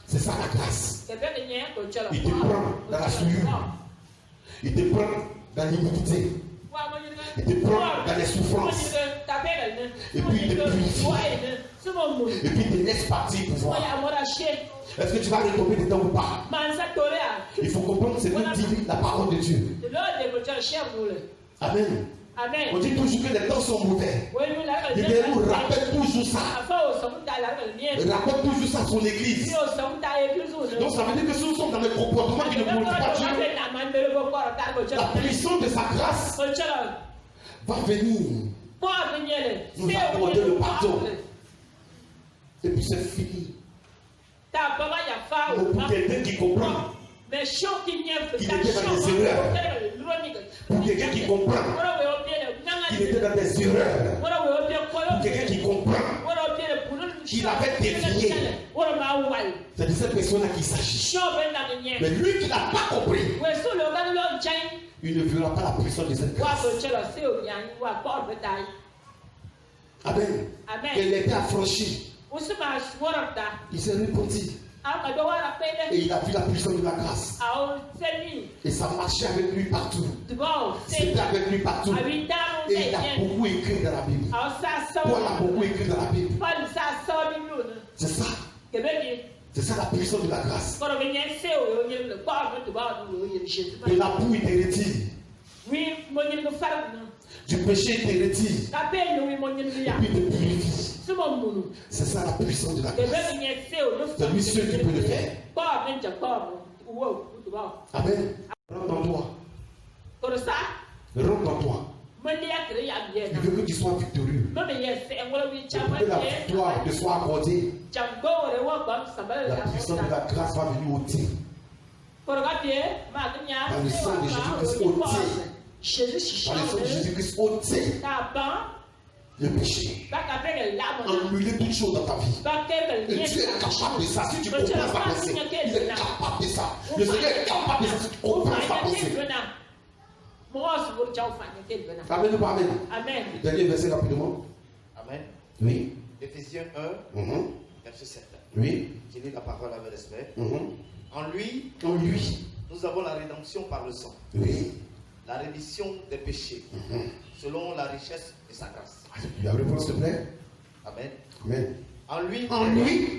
C'est ça la grâce. Il te prend dans la souillure. Il te prend dans l'immunité. Il te prend dans les souffrances. Et puis il te purifie. Et puis il te laisse partir pour voir. Est-ce que tu vas retomber dedans ou pas? Il faut comprendre que c'est nous dit la parole de Dieu. Amen. On dit toujours que les temps sont mauvais. Il nous rappelle toujours ça. Il rappelle toujours ça sur l'église. Donc ça veut dire que si nous sommes dans le comportement qui ne glorifie pas Dieu, la puissance de sa grâce va venir nous accorder le pardon. Et puis c'est fini. Pour quelqu'un qui comprend qu'il était dans des erreurs. Pour quelqu'un qui comprend qu'il était dans des erreurs. Pour quelqu'un qui comprend qu'il avait dévié. C'est de cette personne-là qu'il s'agit. Mais lui qui n'a pas compris, il ne verra pas la puissance de cette grâce. Amen. Il était affranchi. Il s'est repenti. Et il a vu la puissance de la grâce. Et ça marchait avec lui partout. C'était avec lui partout. Et il a beaucoup écrit dans la Bible. Paul a beaucoup écrit dans la Bible. C'est ça. C'est ça la puissance de la grâce. Et la boue te retire. Du péché te retire. Et puis te purifie. C'est ça la puissance de la grâce. C'est lui seul qui peut le faire. Amen. Rentre en toi. Rentre en toi. Il veut que tu sois victorieux. Pour que la victoire te soit accordée, la puissance de la grâce va venir ôter. Par le sang de Jésus-Christ ôter. Par le sang de Jésus-Christ ôter le péché. Annuler toute chose dans ta vie. Et tu es capable de ça. Si tu comprends sa pensée, il est capable de ça. Le Seigneur est capable de ça. Si tu comprends sa pensée. Amen ou pas amen? Amen. Dernier verset rapidement. Amen. Oui. Éphésiens 1, verset 7. Oui. J'ai lu la parole avec respect. En lui, nous avons la rédemption par le sang. Oui. La rémission des péchés, selon la richesse de sa grâce. Tu as répondu, s'il te plaît? Amen. Amen. En lui,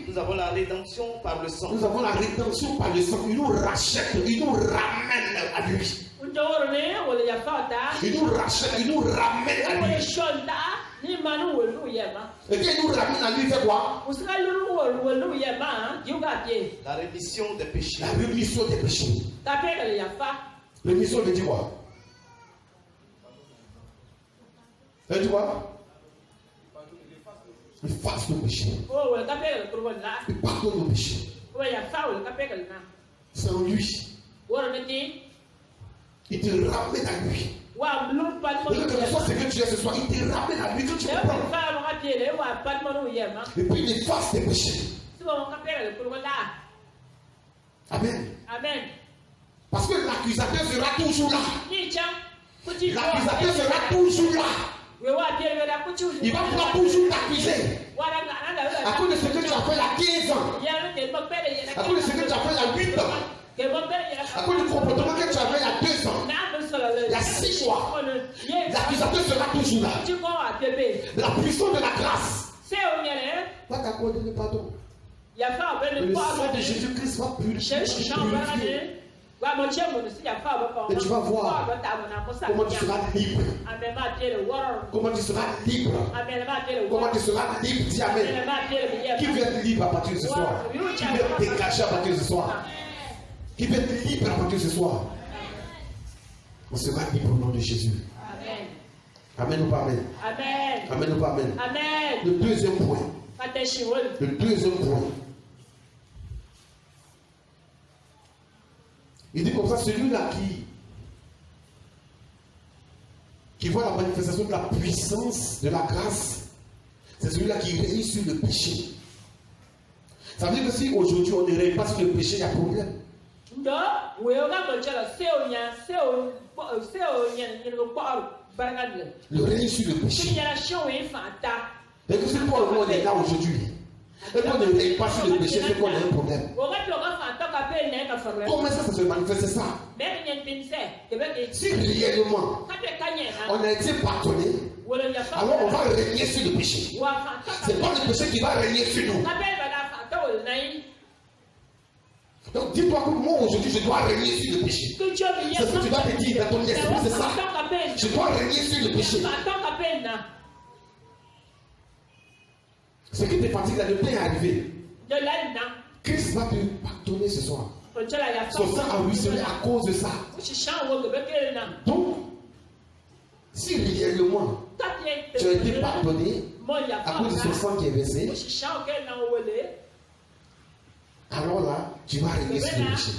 nous avons la rédemption par le sang. Nous avons la rédemption par le sang. Il nous rachète, il nous ramène à lui. Il nous rachète, il nous ramène à lui. Et quand il nous ramène à lui, il fait quoi? La rémission des péchés. La rémission des péchés. Rémission veut dire quoi? Ça veut dire quoi? Il efface nos péchés. Il pardonne nos péchés. C'est en lui. Il te ramène à lui. Quel que soit ce que tu es ce soir, il te ramène à lui que tu comprends. Et puis il efface tes péchés. Amen. Parce que l'accusateur sera toujours là. L'accusateur sera toujours là. Il va pouvoir toujours t'accuser. À cause de ce que tu as fait il y a 15 ans. À cause de ce que tu as fait il y a 8 ans. À cause du comportement que tu avais il y a 2 ans. Il y a 6 mois. L'accusateur sera toujours là. La puissance de la grâce va t'accorder le pardon. Le sang de Jésus-Christ va purifier. Et tu vas voir comment tu seras libre. Comment tu seras libre. Comment tu seras libre. Dis Amen. Qui veut être libre à partir de ce soir? Qui veut être dégagé à partir de ce soir? Qui veut être libre à partir de ce soir? On sera libre au nom de Jésus. Amen ou pas amen? Amen ou pas amen? Le deuxième point. Le deuxième point. Il dit comme ça, celui-là qui voit la manifestation de la puissance, de la grâce, c'est celui-là qui règne sur le péché. Ça veut dire que si aujourd'hui on ne règne pas sur le péché, il y a problème. Le règne sur le péché. Et que c'est pourquoi on est là aujourd'hui. Et qu'on ne règne pas sur le péché, c'est qu'on a un problème. Comment ça se manifeste ça? Si réellement on a été pardonné, alors on va régner sur le péché. C'est pas le péché qui va régner sur nous. Donc dis-toi que moi aujourd'hui je dois régner sur le péché. C'est ce que tu dois te dire dans ton esprit, c'est ça. Je dois régner sur le péché. Ce qui te fatigue là, le temps est arrivé. Christ va te pardonner ce soir. Son sang a ruisselé à cause de ça. Donc, si réellement tu as été pardonné à cause de son sang qui est versé, alors là, tu vas régner sur le péché.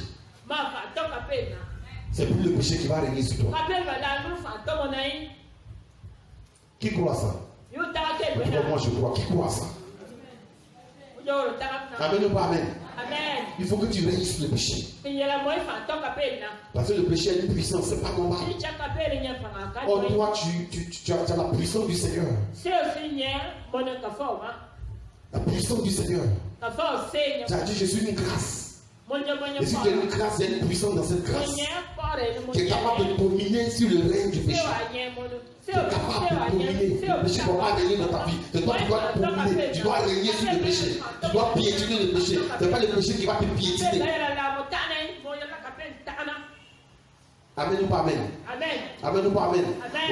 C'est plus le péché qui va régner sur toi. Qui croit ça? Moi je crois. Qui croit ça? Amen ou pas amen? Il faut que tu règnes sur le péché. Parce que le péché a une puissance, c'est pas normal. Oh, toi, tu as la puissance du Seigneur. La puissance du Seigneur. Tu as dit, je suis une grâce. Et si tu as une grâce, il y a une puissance dans cette grâce qui est capable de dominer sur le règne du péché. Tu es capable de dominer. Le péché ne va pas régner dans ta vie. C'est toi qui dois dominer. Tu dois régner sur le péché. Tu dois piétiner le péché. Ce n'est pas le péché qui va te piétiner. Amen ou pas amen? Amen ou pas amen?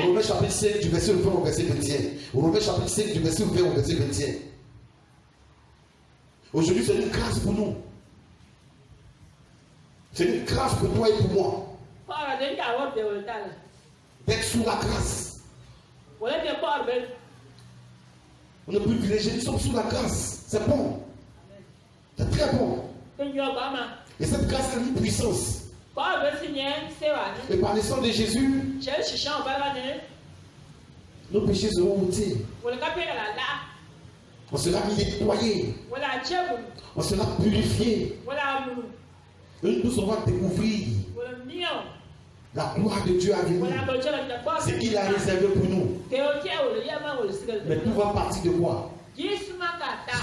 Romains chapitre 5 du verset 20 au verset 21. Romains chapitre 5 du verset 20 au verset 21. Aujourd'hui, c'est une grâce pour nous. C'est une grâce pour toi et pour moi. D'être sous la grâce. On est privilégiés, nous sommes sous la grâce. C'est bon. C'est très bon. Et cette grâce a une puissance. Et par le sang de Jésus, nos péchés seront ôtés. On sera nettoyé. On sera purifié. Et nous allons découvrir la gloire de Dieu à venir. Ce qu'il a réservé pour nous. Mais tout va partir de quoi? Si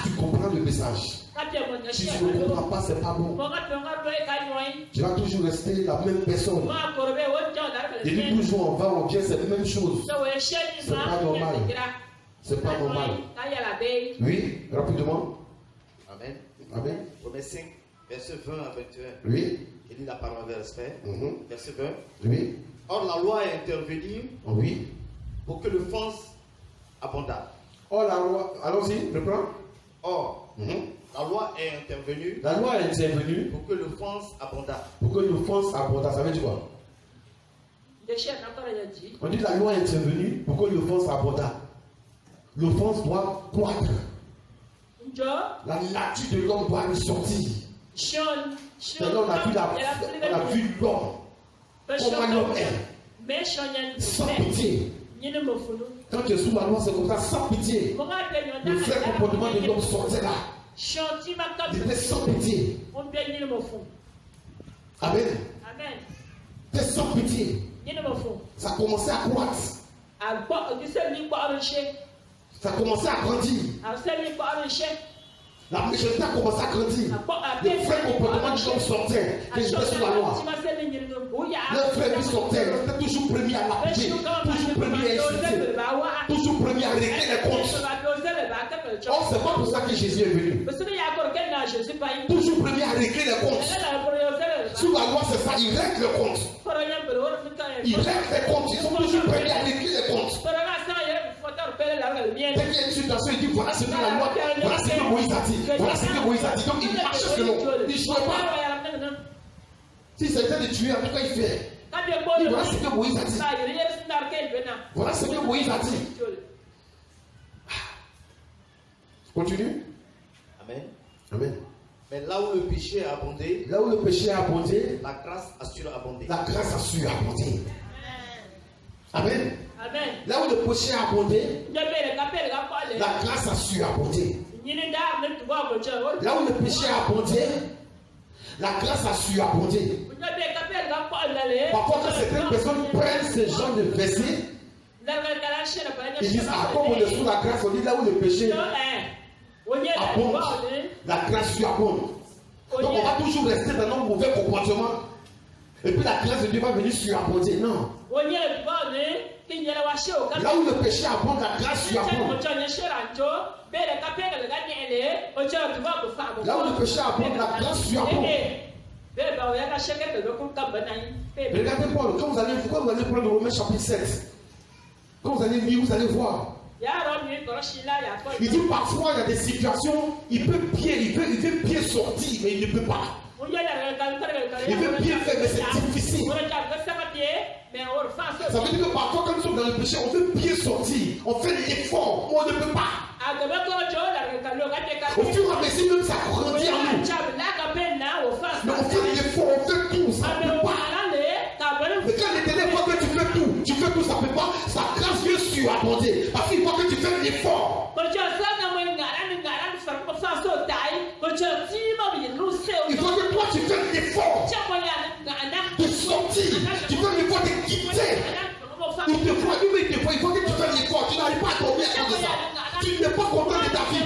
tu comprends le message. Si tu ne comprends pas, c'est pas bon. Tu vas toujours rester la même personne. Et puis toujours on va, on vient, c'est la même chose. C'est pas normal. C'est pas normal. Oui, rapidement. Amen. Amen. Romains 5, verset 20 à 21. Oui. Il dit la parole de respect. Verset 20. Oui. Or, la loi est intervenue pour que le fonce abondât. Or, la loi, allons-y, reprends. Or, la loi est intervenue. La loi est intervenue pour que le fonce abondât. Pour que le fonce abondât, ça veut dire quoi? On dit la loi est intervenue pour que l'offense abondât. L'offense doit croître. La nature de l'homme doit ressortir. Maintenant, on a vu l'homme. Comment l'homme est. Sans pitié. Quand tu es sous la loi, c'est comme ça, sans pitié. Le vrai comportement de l'homme sortait là. Il était sans pitié. Amen. Il était sans pitié. Ça a commencé à croître. Ça a commencé à grandir. La méchanceté a commencé à grandir. Le vrai comportement de l'homme sortait. Que j'étais sous la loi. Le frère qui sortait, il était toujours premier à l'appliquer. Toujours premier à insulter. Toujours premier à régler les comptes. Or, c'est pas pour ça que Jésus est venu. Toujours premier à régler les comptes. Sous la loi, c'est ça, il règle le compte. Il règle les comptes. Ils sont toujours premiers à régler les comptes. Dès qu'il y a une situation, il dit voilà ce que la loi, voilà ce que Moïse a dit. Voilà ce que Moïse a dit. Donc il marche selon. Il ne jouait pas. Si c'était de tuer, en tout cas il fait. Voilà ce que Moïse a dit. Voilà ce que Moïse a dit. Continue. Amen. Amen. Mais là où le péché a abondé, la grâce a su abonder. La grâce a su abonder. Amen. Amen. Là où le péché a abondé, la grâce a su abonder. Là où le péché a abondé, la grâce a su abonder. Parfois, quand certaines personnes prennent ce genre de versets, ils disent, ah, comme on est sous la grâce, on dit là où le péché abonde, la grâce surabonde. Donc on va toujours rester dans nos mauvais comportements. Et puis la grâce de Dieu va venir surabonder. Non. Là où le péché abonde, la grâce surabonde. Là où le péché abonde, la grâce surabonde. Regardez Paul, quand vous allez prendre Romains chapitre 7, quand vous allez lire, vous allez voir. Il dit parfois il y a des situations, il veut bien sortir, mais il ne peut pas. Il veut bien faire, mais c'est difficile. Ça veut dire que parfois quand nous sommes dans le péché, on veut bien sortir, on fait l'effort, mais on ne peut pas. Au fur et à mesure, même ça grandit en nous. Mais on fait l'effort, on fait tout, ça ne peut pas. Mais quand l'Éternel voit que tu fais tout, ça ne peut pas, sa grâce vient surabonder. Parce qu'il voit que tu fais l'effort. Il faut que toi tu fais l'effort de sortir. Tu fais l'effort de quitter. Il faut que tu fasses l'effort. Tu n'arrives pas à dormir à cause de ça. Tu n'es pas content de ta vie.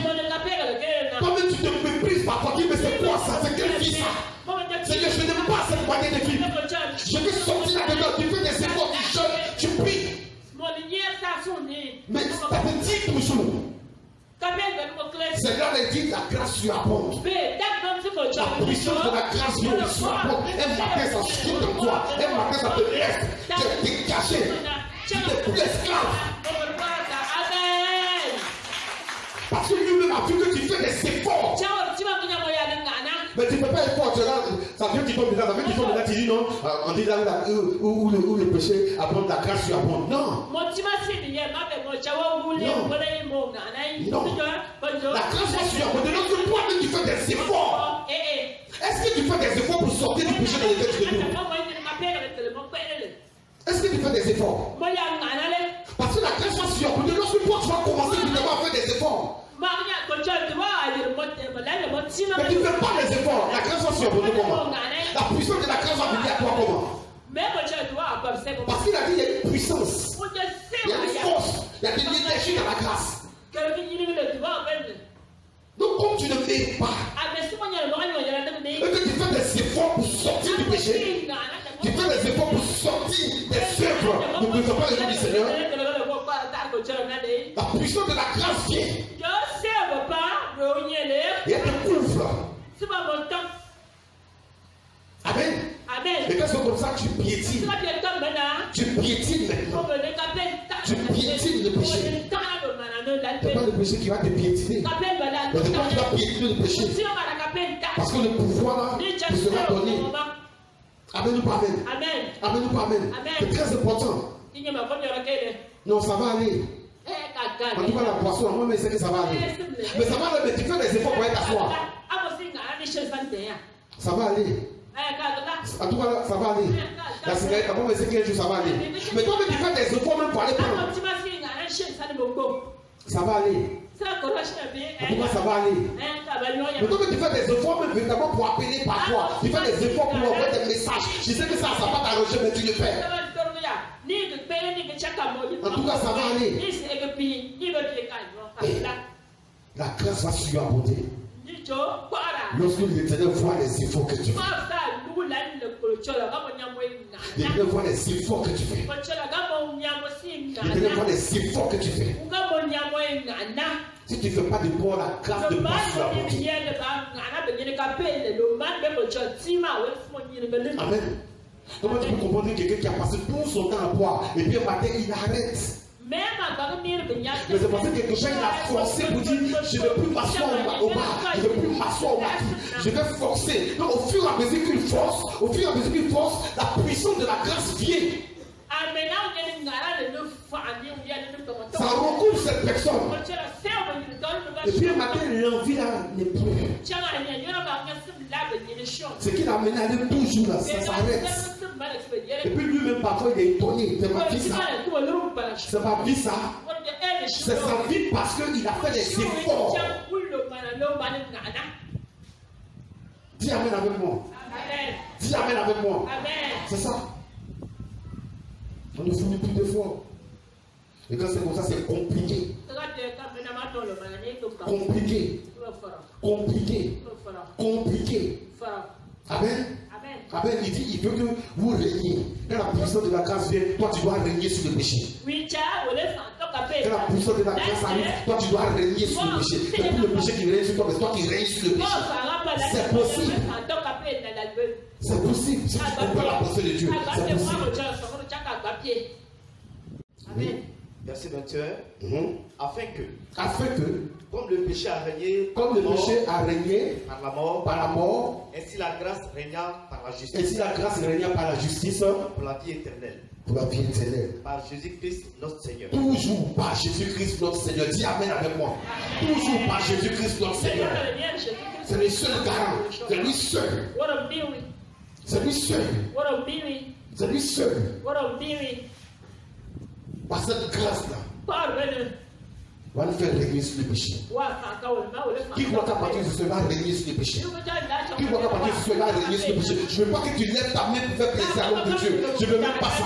Toi-même tu te méprises parfois. Mais c'est quoi ça? C'est quelle vie ça? Seigneur, je n'aime pas cette manière de vivre. Je veux sortir là-dedans. Tu fais des efforts, tu jeûnes, tu pries. Mais ça te dit toujours. Seigneur a dit la grâce surabonde. La puissance de la grâce vient surabonde. Un matin ça saute de toi. Un matin ça te laisse. Tu es dégagé. Tu n'es plus esclave. Parce que lui-même a vu que tu fais des efforts. Mais tu ne fais pas effort, ça vient qui tombe dedans, ça vient qui tombe dedans, tu dis non, on dit là où le péché abonde, la grâce surabonde. Non. Non. La grâce va surabonder. Lorsque toi-même tu fais des efforts, est-ce que tu fais des efforts pour sortir du péché dans lequel tu te trouves? Est-ce que tu fais des efforts? Parce que la grâce va surabonder. Lorsque toi tu vas commencer finalement à faire des efforts. Mais tu ne fais pas les efforts. La grâce va surabonder comment? La puissance de la grâce va venir à toi comment? Parce qu'il a dit il y a une puissance. Il y a une force. Il y a de l'énergie dans la grâce. Donc comme tu ne mérites pas, et que tu fais des efforts pour sortir du péché, tu fais des efforts pour sortir des œuvres, ne faisons pas le nom du Seigneur. La puissance de la grâce vient. Et elle te couvre. quelqu'un sont comme ça, tu piétines. Tu piétines maintenant. Tu piétines le péché. C'est pas le péché qui va te piétiner. Mais c'est toi qui vas piétiner le péché. Parce que le pouvoir là te sera donné. Amen ou pas amen? Amen ou pas amen? C'est très important. Non, ça va aller. En tout cas, la poisson, moi, je sais que ça va aller. Mais ça va aller, mais tu fais des efforts pour aller t'asseoir. Ça va aller. En tout cas, ça va aller. La cigarette, moi, je sais qu'un jour, ça va aller. Mais toi, tu fais des efforts même pour aller prendre. Ça va aller. En tout cas, ça va aller. Mais toi, tu fais des efforts même véritablement pour appeler parfois. Tu fais des efforts pour envoyer des messages. Je sais que ça va pas t'arranger, mais tu le fais. En tout cas, ça va aller. La grâce va surabonder. Lorsque l'Éternel voit les efforts que tu fais. L'Éternel voit les efforts que tu fais. L'Éternel voit les efforts que tu fais. Si tu ne fais pas de bon, la grâce de pas surabonder. Amen. Comment tu peux comprendre quelqu'un qui a passé tout son temps à boire et puis un matin il arrête? Mais c'est parce que quelqu'un il a forcé pour dire je ne veux plus m'asseoir au bar, je ne veux plus m'asseoir au maquis, je vais forcer. Donc au fur et à mesure qu'il force, la puissance de la grâce vient. Ça recouvre cette personne. Et puis un matin, l'envie là n'est plus. Ce qui l'a amené à aller toujours là, ça s'arrête. Et puis lui-même parfois il est étonné. C'est ma vie ça. C'est ma vie ça. C'est sa vie parce qu'il a fait des efforts. Dis amen avec moi. Dis amen avec moi. C'est ça. On ne fournit plus d'efforts. Et quand c'est comme ça, c'est compliqué. Compliqué. Amen. Amen. Il dit, il veut que vous régniez. Quand la puissance de la grâce vient, toi tu dois régner sur le péché. Quand la puissance de la grâce arrive, toi tu dois régner sur le péché. C'est plus le péché qui règne sur toi, mais toi qui règnes sur le péché. C'est possible. C'est possible. Si tu comprends la pensée de Dieu, c'est possible. Amen. Verset 21. Afin que, comme le péché a régné par la mort, ainsi la grâce régna par la justice. Pour la vie éternelle. Par Jésus-Christ notre Seigneur. Toujours par Jésus-Christ notre Seigneur. Dis amen avec moi. Toujours par Jésus-Christ notre Seigneur. C'est le seul garant. C'est lui seul. C'est lui seul. C'est lui seul. Par cette grâce-là, va nous faire régner sur le péché. Qui croit qu'à partir de cela, régner sur le péché? Qui croit qu'à partir de cela, régner sur le péché? Je ne veux pas que tu lèves ta main pour faire plaisir à l'homme de Dieu. Je ne veux même pas ça.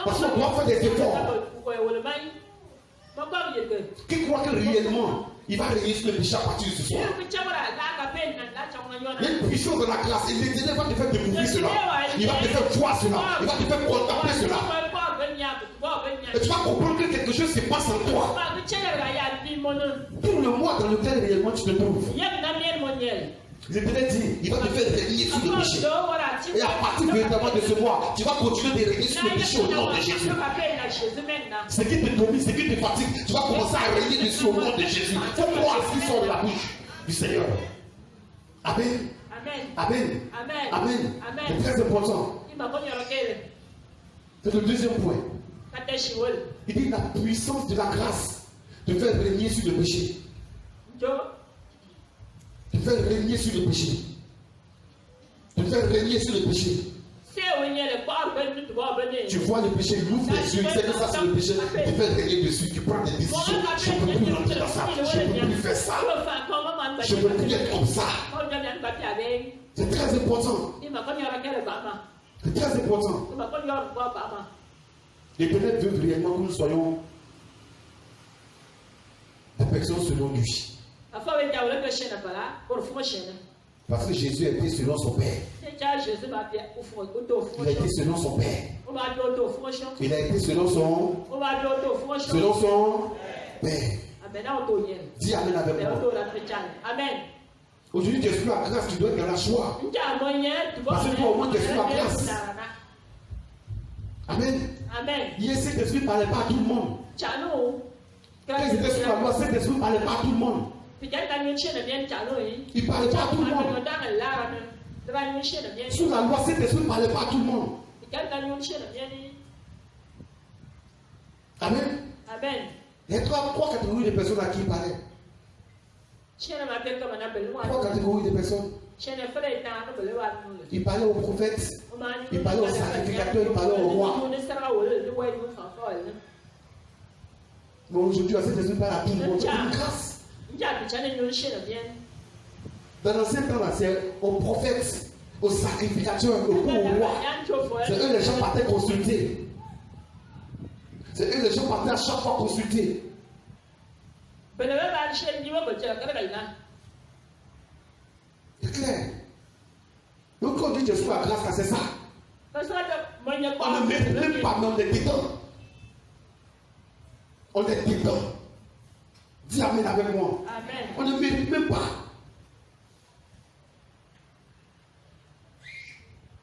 Parce qu'on doit faire des efforts. Qui croit que réellement, il va régner sur le péché à partir de ce soir? Il y a une puissance de la grâce. Et l'Éternel va te faire découvrir cela. Il va te faire voir cela. Il va te faire contempler cela. Et tu vas comprendre que quelque chose se passe en toi. Pour le mois dans lequel réellement tu te trouves. L'Éternel dit, il va te faire régner sur le péché. Et à partir de ce mois, tu vas continuer de régner sur le péché au nom de Jésus. Ce qui te domine, ce qui te fatigue, tu vas commencer à régner dessus au nom de Jésus. Il faut croire ce qui sort de la bouche du Seigneur. Amen. Amen. Amen. C'est très important. C'est le deuxième point. Il dit la puissance de la grâce de faire régner sur le péché. De faire régner sur le péché. De faire régner sur le péché. Tu vois le péché, il ouvre les yeux, tu sais que ça c'est le péché, tu fais régner dessus, tu prends des décisions. Je ne peux plus rentrer dans ça, je ne peux plus faire ça. Je ne peux plus être comme ça. C'est très important. C'est très important. L'Éternel veut réellement que nous soyons des personnes selon lui. Parce que Jésus a été selon son Père. Il a été selon son Père. Il a été selon son Père. Dis amen avec moi. Amen. Aujourd'hui, tu es sous la grâce, tu dois être dans la joie. Parce que toi, au moins, tu es sous la grâce. Amen. Hier, cet esprit ne parlait pas à tout le monde. Quand ils étaient sous la loi, cet esprit ne parlait pas à tout le monde. Il ne parlait pas à tout le monde. Sous la loi, cet esprit ne parlait pas à tout le monde. Amen. Il y a trois catégories de personnes à qui il parlait. Trois catégories de personnes. Il parlait aux prophètes, il parlait aux sacrificateurs, il parlait aux rois. Mais aujourd'hui, cet esprit parle à tout le monde. C'est une grâce. Dans l'ancien temps, c'est aux prophètes, aux sacrificateurs, aux rois. C'est eux les gens partaient consulter. C'est eux les gens partaient à chaque fois consulter. C'est clair. Donc quand on dit que je suis la grâce, c'est ça. On ne mérite même pas, mais on est dedans. On est dedans. Dis amen avec moi. Amen. On ne mérite même pas.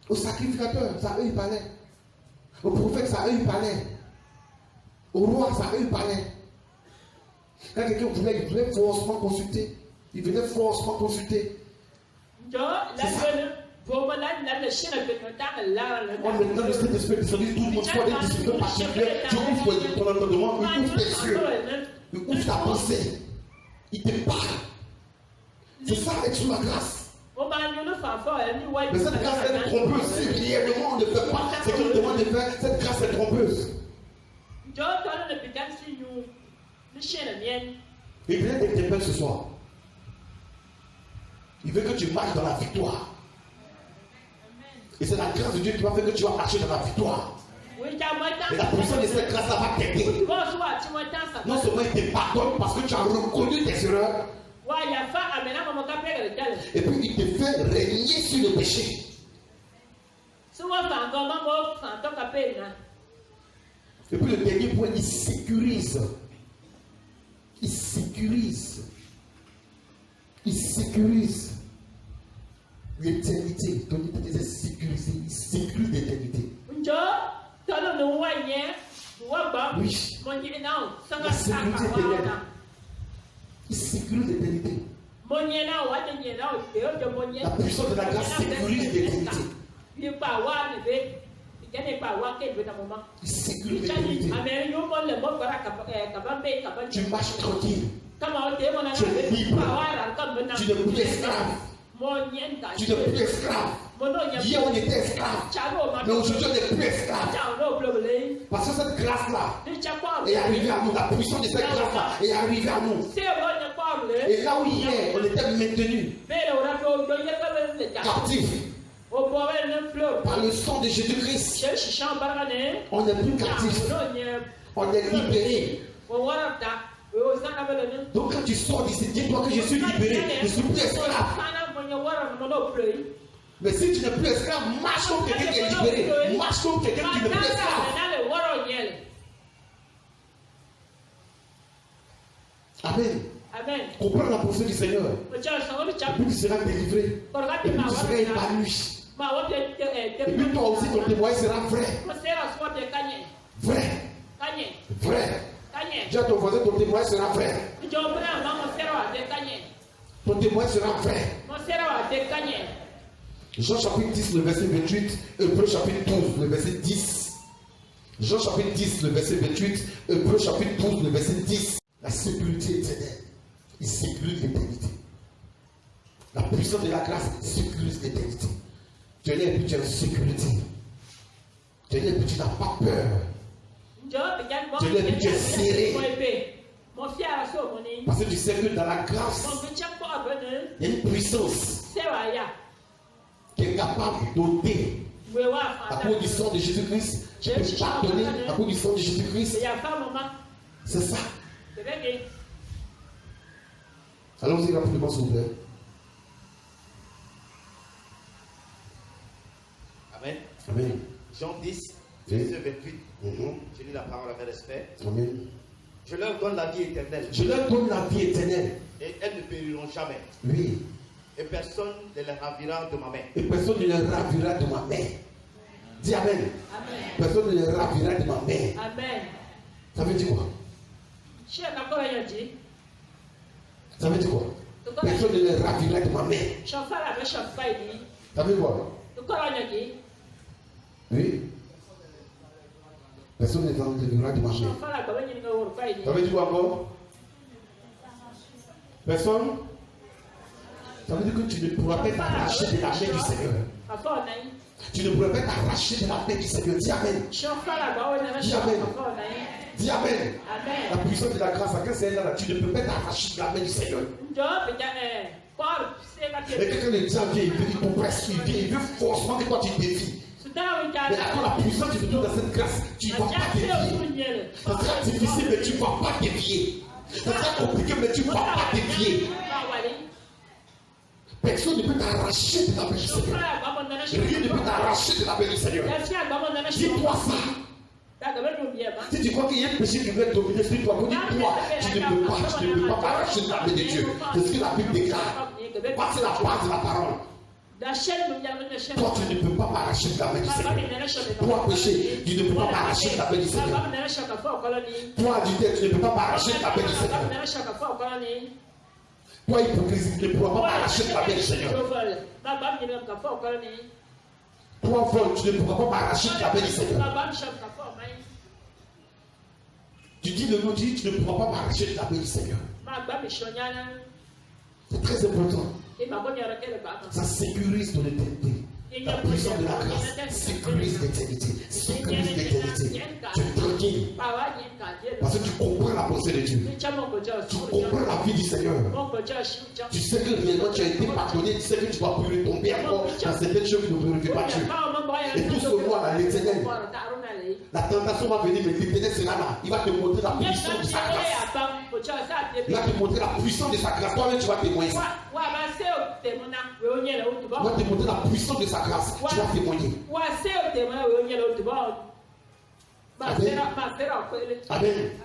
Aux sacrificateurs, ça eux ils parlaient. Aux prophètes, ça eux ils parlaient. Aux rois, ça eux ils parlaient. Quand quelqu'un voulait, il venait forcément consulter. Il venait forcément consulter. On me donne le Saint-Esprit de service, tout le monde soit des disciples particuliers. Tu ouvres ton entendement, il ouvre tes yeux, il ouvre ta pensée, il te parle. C'est ça être sous la grâce. Mais cette grâce est trompeuse. Si réellement on ne fait pas ce qu'on demande de faire, cette grâce est trompeuse. Il vient t'interpeller ce soir. Il veut que tu marches dans la victoire. Et c'est la grâce de Dieu qui va faire que tu vas marcher dans la victoire. Et la puissance de cette grâce va t'aider. Non seulement il te pardonne parce que tu as reconnu tes erreurs. Et puis il te fait régner sur le péché. Et puis le dernier point, il sécurise. Il sécurise. Il sécurise l'éternité. Ton éternité est sécurisée. Il sécurise l'éternité. Oui. La sécurité éternelle. Il sécurise l'éternité. La puissance de la grâce sécurise l'éternité. Il sécurise l'éternité. Tu marches tranquille. Tu es libre. Tu n'es plus esclave. Tu n'es plus esclave. Hier on était esclave. Mais aujourd'hui on n'est plus esclave. Parce que cette grâce-là est arrivée à nous. La puissance de cette grâce-là est arrivée à nous. Et là où hier on était maintenu captif par le sang de Jésus-Christ, on n'est plus captif. On est libéré. Donc quand tu sors d'ici, dis-toi que je suis libéré. Je ne suis plus esclave. Mais si tu n'es plus esclave, marche comme quelqu'un qui est libéré. Marche comme quelqu'un qui n'est plus esclave. Amen. Comprends la pensée du Seigneur. Et puis tu seras délivré. Et puis tu seras épanoui. Et puis toi aussi ton témoignage sera vrai. Vrai. Dis à ton voisin, ton témoignage sera vrai. Ton témoignage sera vrai. Jean chapitre 10, le verset 28, Hébreux chapitre 12, le verset 10. Jean chapitre 10, le verset 28, Hébreux chapitre 12, le verset 10. La sécurité éternelle, il sécurise l'éternité. La puissance de la grâce sécurise l'éternité. Tu es là et puis tu es en sécurité. Tu es là et puis tu n'as pas peur. Tu es là et puis tu es serré. Parce que tu sais que dans la grâce, il y a une puissance qui est capable d'ôter à cause du sang de Jésus-Christ. Tu peux pardonner à cause du sang de Jésus-Christ. C'est ça. Allons-y rapidement, s'il vous plaît. Amen. Jean 10, verset 28. Je lis la parole avec respect. Amen. Je leur donne la vie éternelle. Je leur donne la vie éternelle. Et elles ne périront jamais. Oui. Et personne ne les ravira de ma main. Et personne ne les ravira de ma main. Dis Amen. Amen. Personne ne les ravira de ma main. Amen. Ça veut dire quoi? Ça veut dire quoi? Personne ne les ravira de ma main. Ça veut dire quoi? Oui. Personne ne les ravira de ma main. Ça veut dire quoi encore? Personne? Ça veut dire que tu ne pourras pas t'arracher de la main du Seigneur. Tu ne pourras pas t'arracher de la main du Seigneur. Dis Amen. Dis Amen. Dis Amen. La puissance de la grâce, à quel Seigneur, tu ne peux pas t'arracher de la main du Seigneur. Et quelqu'un de Dieu vient, il compresse, il veut forcément que toi tu défies. Mais quand la puissance tu te trouves dans cette grâce, tu ne vas pas défier. Ça sera difficile, mais tu ne vas pas défier. Ça sera compliqué, mais tu ne vas pas défier. Personne ne peut t'arracher de la main du Seigneur. Rien ne peut t'arracher de la main du Seigneur. Dis-toi ça. Si tu crois qu'il y a un péché qui veut dominer sur toi, dis-toi, tu ne peux pas t'arracher de la main de Dieu. C'est ce que la Bible déclare. C'est la base de la parole. Toi, tu ne peux pas m'arracher de la main du Seigneur. Toi, péché, tu ne peux pas m'arracher de la main du Seigneur. Toi, adultère, tu ne peux pas m'arracher de la main du Seigneur. Toi, hypocrisie, tu ne pourras pas m'arracher de la main du Seigneur. Toi, vol, tu ne pourras pas m'arracher de la main du Seigneur. Tu dis le nom, tu dis, tu ne pourras pas m'arracher de la main du Seigneur. C'est très important. Ça sécurise ton éternité. La puissance de la grâce sécurise l'éternité. Sécurise l'éternité. Tu es tranquille. Parce que tu comprends la pensée de Dieu. Tu comprends la vie du Seigneur. Tu sais que réellement tu as été pardonné. Tu sais que tu vas plus tomber encore dans certaines choses qui ne glorifient pas Dieu. Et tout ce mois là, l'éternel, la tentation va venir, mais l'éternel sera là. Il va te montrer la puissance de sa grâce. Il va te montrer la puissance de sa grâce. Toi-même, tu vas témoigner ça. Il va te montrer la puissance de sa grâce. Tu vas témoigner. Amen.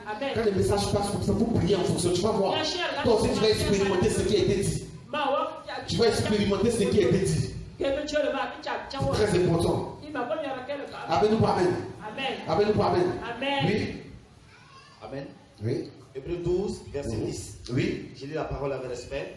Amen. Quand le message passe comme ça, vous priez en fonction. Tu vas voir. Toi aussi, tu vas expérimenter ce qui a été dit. Tu vas expérimenter ce qui a été dit. C'est très important. Amen ou pas Amen? Amen ou pas Amen? Oui. Amen. Oui. Hébreux 12, verset 10. Oui. J'ai lu la parole avec respect.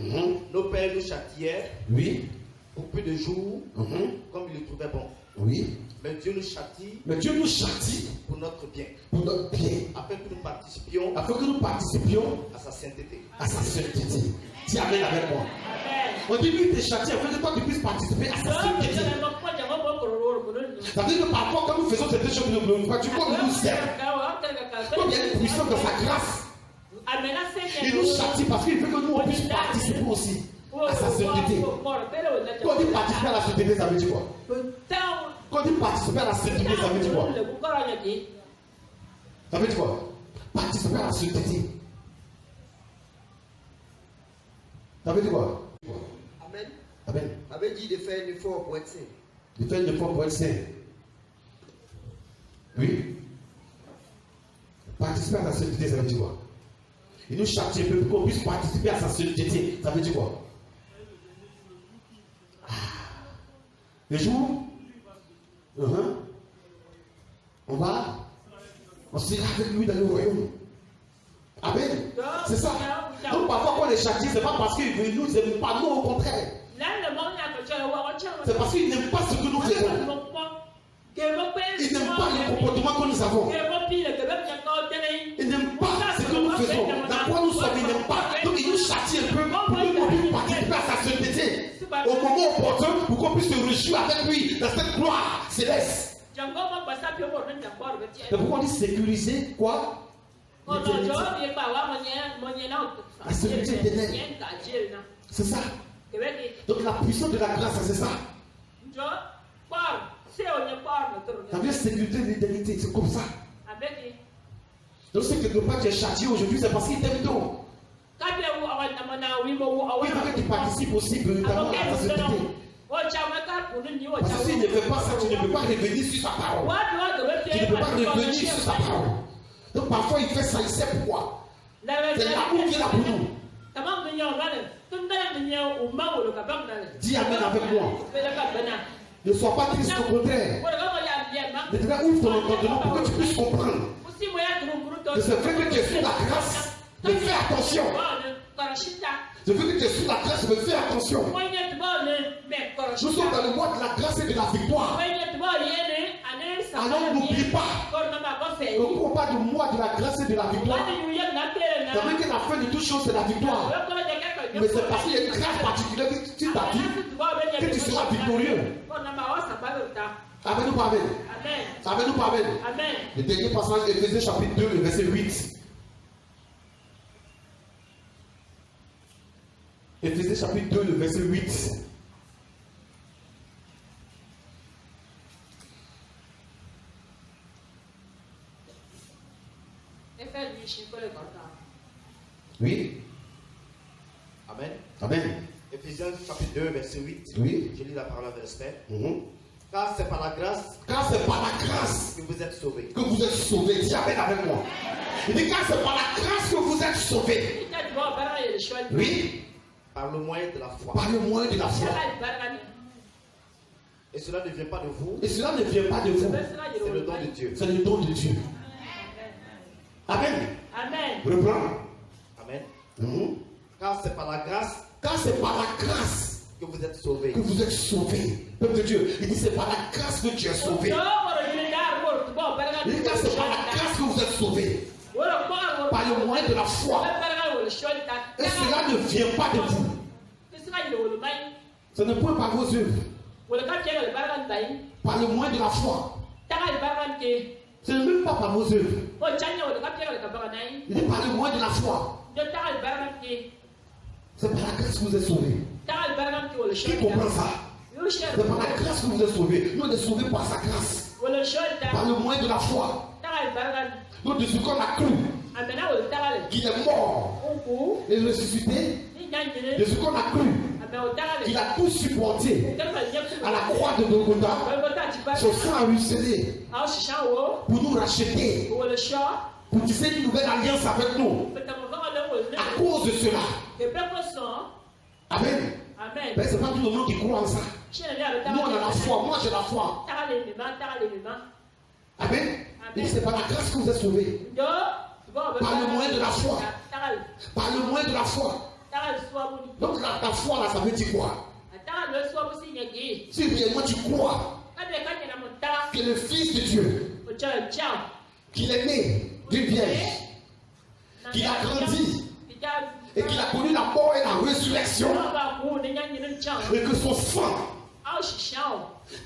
Nos pères nous châtièrent. Oui. Pour peu de jours, comme ils le trouvaient bon. Oui. Mais Dieu nous châtie. Mais Dieu nous châtie pour notre bien. Pour notre bien. Afin que nous participions. Afin que nous participions à sa sainteté. À sa sainteté. Dis Amen avec moi. On dit lui, il te châtie afin que toi tu puisses participer à sa sainteté. Ça veut dire que parfois, quand nous faisons cette chose, nous ne glorifions pas Dieu, comme nous sert. Comme il y a une puissance dans sa grâce. Il nous châtie parce qu'il veut que nous puissions participer aussi à sa sainteté. Quand on dit participer à la sainteté, ça veut dire quoi? Quand on dit participer à la sainteté, ça veut dire quoi? Ça veut dire quoi? Participer à la sainteté. Ça veut dire quoi? Amen. Amen. Avait dit de faire un effort pour être saint. De faire un effort pour être saint. Oui. Participer à la sainteté, ça veut dire quoi? Il nous châtie un peu pour qu'on puisse participer à sa sainteté. Ça veut dire quoi? Le jour, on sera avec lui dans le royaume. Amen. C'est ça. Donc parfois quand les châtie, c'est pas parce qu'ils ne nous aiment pas, non, au contraire. C'est parce qu'ils n'aiment pas ce que nous faisons. Ils n'aiment pas le comportement que nous avons. Ils n'aiment pas ce que nous faisons. Dans quoi nous sommes, ils n'aiment pas. Donc ils nous châtient un peu pour que nous puissions participer à sa sainteté. Au moment opportun, pour qu'on puisse se réjouir avec lui dans cette gloire céleste. Mais pourquoi on dit sécuriser quoi? La sécurité éternelle. C'est ça. Donc la puissance de la grâce, c'est ça. Ça veut dire sécurité de l'éternité, c'est comme ça. Donc c'est quelque part tu es châtié aujourd'hui, c'est parce qu'il t'aime donc. Il faut que tu participes aussi véritablement à ta sainteté. Parce que s'il ne fait pas ça, tu ne peux pas revenir sur sa parole. Tu ne peux pas revenir sur sa parole. Donc parfois il fait ça, il sait pourquoi. C'est l'amour qui est là pour nous. Dis Amen avec moi. Ne sois pas triste, au contraire. Maintenant, ouvre ton entendement pour que tu puisses comprendre que c'est vrai que tu es sous la grâce, mais fais attention. Je veux que tu es sous la grâce, mais fais attention. Nous sommes dans le mois de la grâce et de la victoire. Alors n'oublie pas. Quand on parle du mois de la grâce et de la victoire, c'est vrai que la fin de toute chose, c'est la victoire. Mais c'est parce qu'il y a une grâce particulière qui t'habite que tu seras victorieux. Amen ou pas amen? Amen ou pas amen? Le dernier passage, Éphésiens chapitre 2, le verset 8. Éphésiens chapitre 2, le verset 8. Oui. Amen. Amen. Éphésiens chapitre 2, verset 8. Oui. Je lis la parole à respect. Car c'est par la grâce. Car c'est par la grâce que vous êtes sauvés. Que vous êtes sauvés. Dis Amen avec moi. Il dit car c'est par la grâce que vous êtes sauvés. Oui. Par le moyen de la foi. Par le moyen de la foi. Et cela ne vient pas de vous. Et cela ne vient pas de vous. C'est le don de Dieu. C'est le don de Dieu. Amen. Amen. Reprends. Amen. Car c'est par la grâce. Car c'est par la grâce que vous êtes sauvés. Que vous êtes sauvés. Peuple de Dieu. Il dit c'est par la grâce que tu es sauvé. Il dit car c'est par la grâce que vous êtes sauvés. Par le moyen de la foi. Et cela ne vient pas de vous. Ce n'est point par vos œuvres. Par le moyen de la foi. Ce n'est même pas par vos œuvres. Il dit par le moyen de la foi. C'est par la grâce que vous êtes sauvés. Qui comprend ça? C'est par la grâce que vous êtes sauvés. Nous, on est sauvés par sa grâce. Par le moyen de la foi. Nous, de ce qu'on a cru qu'il est mort et ressuscité, de ce qu'on a cru qu'il a tout supporté à la croix de Golgotha, son sang a ruisselé pour nous racheter, pour tisser une nouvelle alliance avec nous. À cause de cela. Amen. Mais c'est pas tout le monde qui croit en ça. Nous, on a la foi. Moi, j'ai la foi. Amen. Et c'est par la grâce que vous êtes sauvés. Par le moyen de la foi. Par le moyen de la foi. Donc la foi là, ça veut dire quoi? Si réellement tu crois que le Fils de Dieu, qu'il est né d'une vierge, qu'il a grandi et qu'il a connu la mort et la résurrection, et que son sang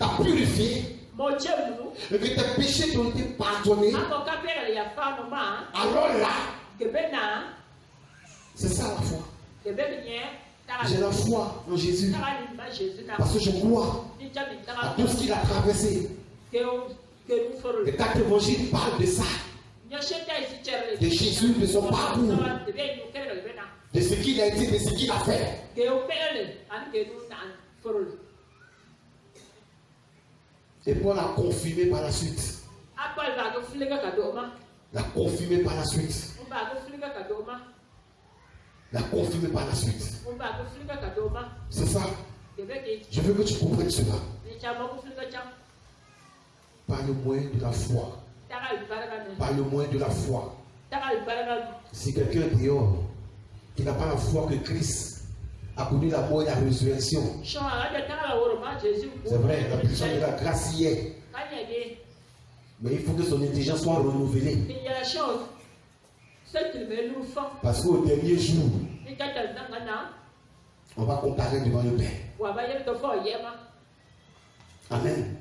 t'a purifié, et que tes péchés t'ont été pardonnés, alors là, c'est ça la foi. J'ai la foi en Jésus parce que je crois à tout ce qu'il a traversé. Les 4 évangiles parlent de ça, de Jésus, de son parcours, de ce qu'il a été, de ce qu'il a fait. Et Paul a confirmé par la suite. L'a confirmé par la suite. L'a confirmé par la suite. C'est ça. Je veux que tu comprennes cela. Par le moyen de la foi. Par le moyen de la foi. Si quelqu'un est dehors, qui n'a pas la foi que Christ a connu la mort et la résurrection, c'est vrai, la puissance de la grâce y est. Mais il faut que son intelligence soit renouvelée. Parce qu'au dernier jour, on va comparer devant le Père. Amen.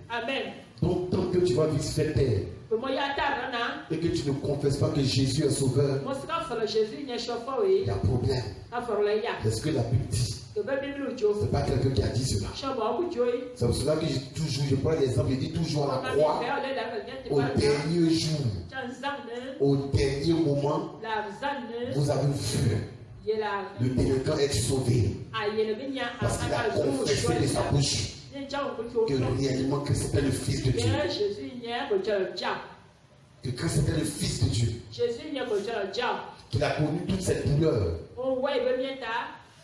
Donc, tant que tu vas vivre cette terre et que tu ne confesses pas que Jésus est sauveur, il y a problème. C'est ce que la Bible dit. Ce n'est pas quelqu'un qui a dit cela. C'est pour cela que je prends l'exemple, je dis toujours à la croix, au dernier jour, au dernier moment, vous avez vu le délinquant être sauvé. Parce qu'il a confessé de sa bouche que réellement que c'était le Fils de Dieu. Que Christ était le Fils de Dieu. Qu'il a connu toute cette douleur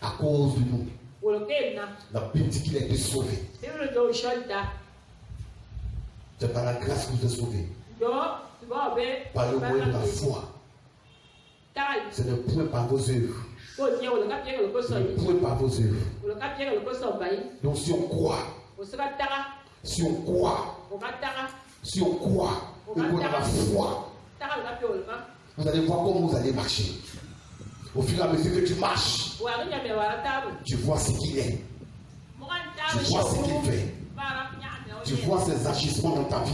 à cause de nous. La Bible dit qu'il a été sauvé. C'est par la grâce que vous êtes sauvé. Par le moyen de la foi. Ce n'est point par vos œuvres. Ce n'est point par vos œuvres. Donc si on croit, si on croit et qu'on a la foi, vous allez voir comment vous allez marcher. Au fur et à mesure que tu marches, tu vois ce qu'il est. Tu vois ce qu'il fait. Tu vois ses agissements dans ta vie.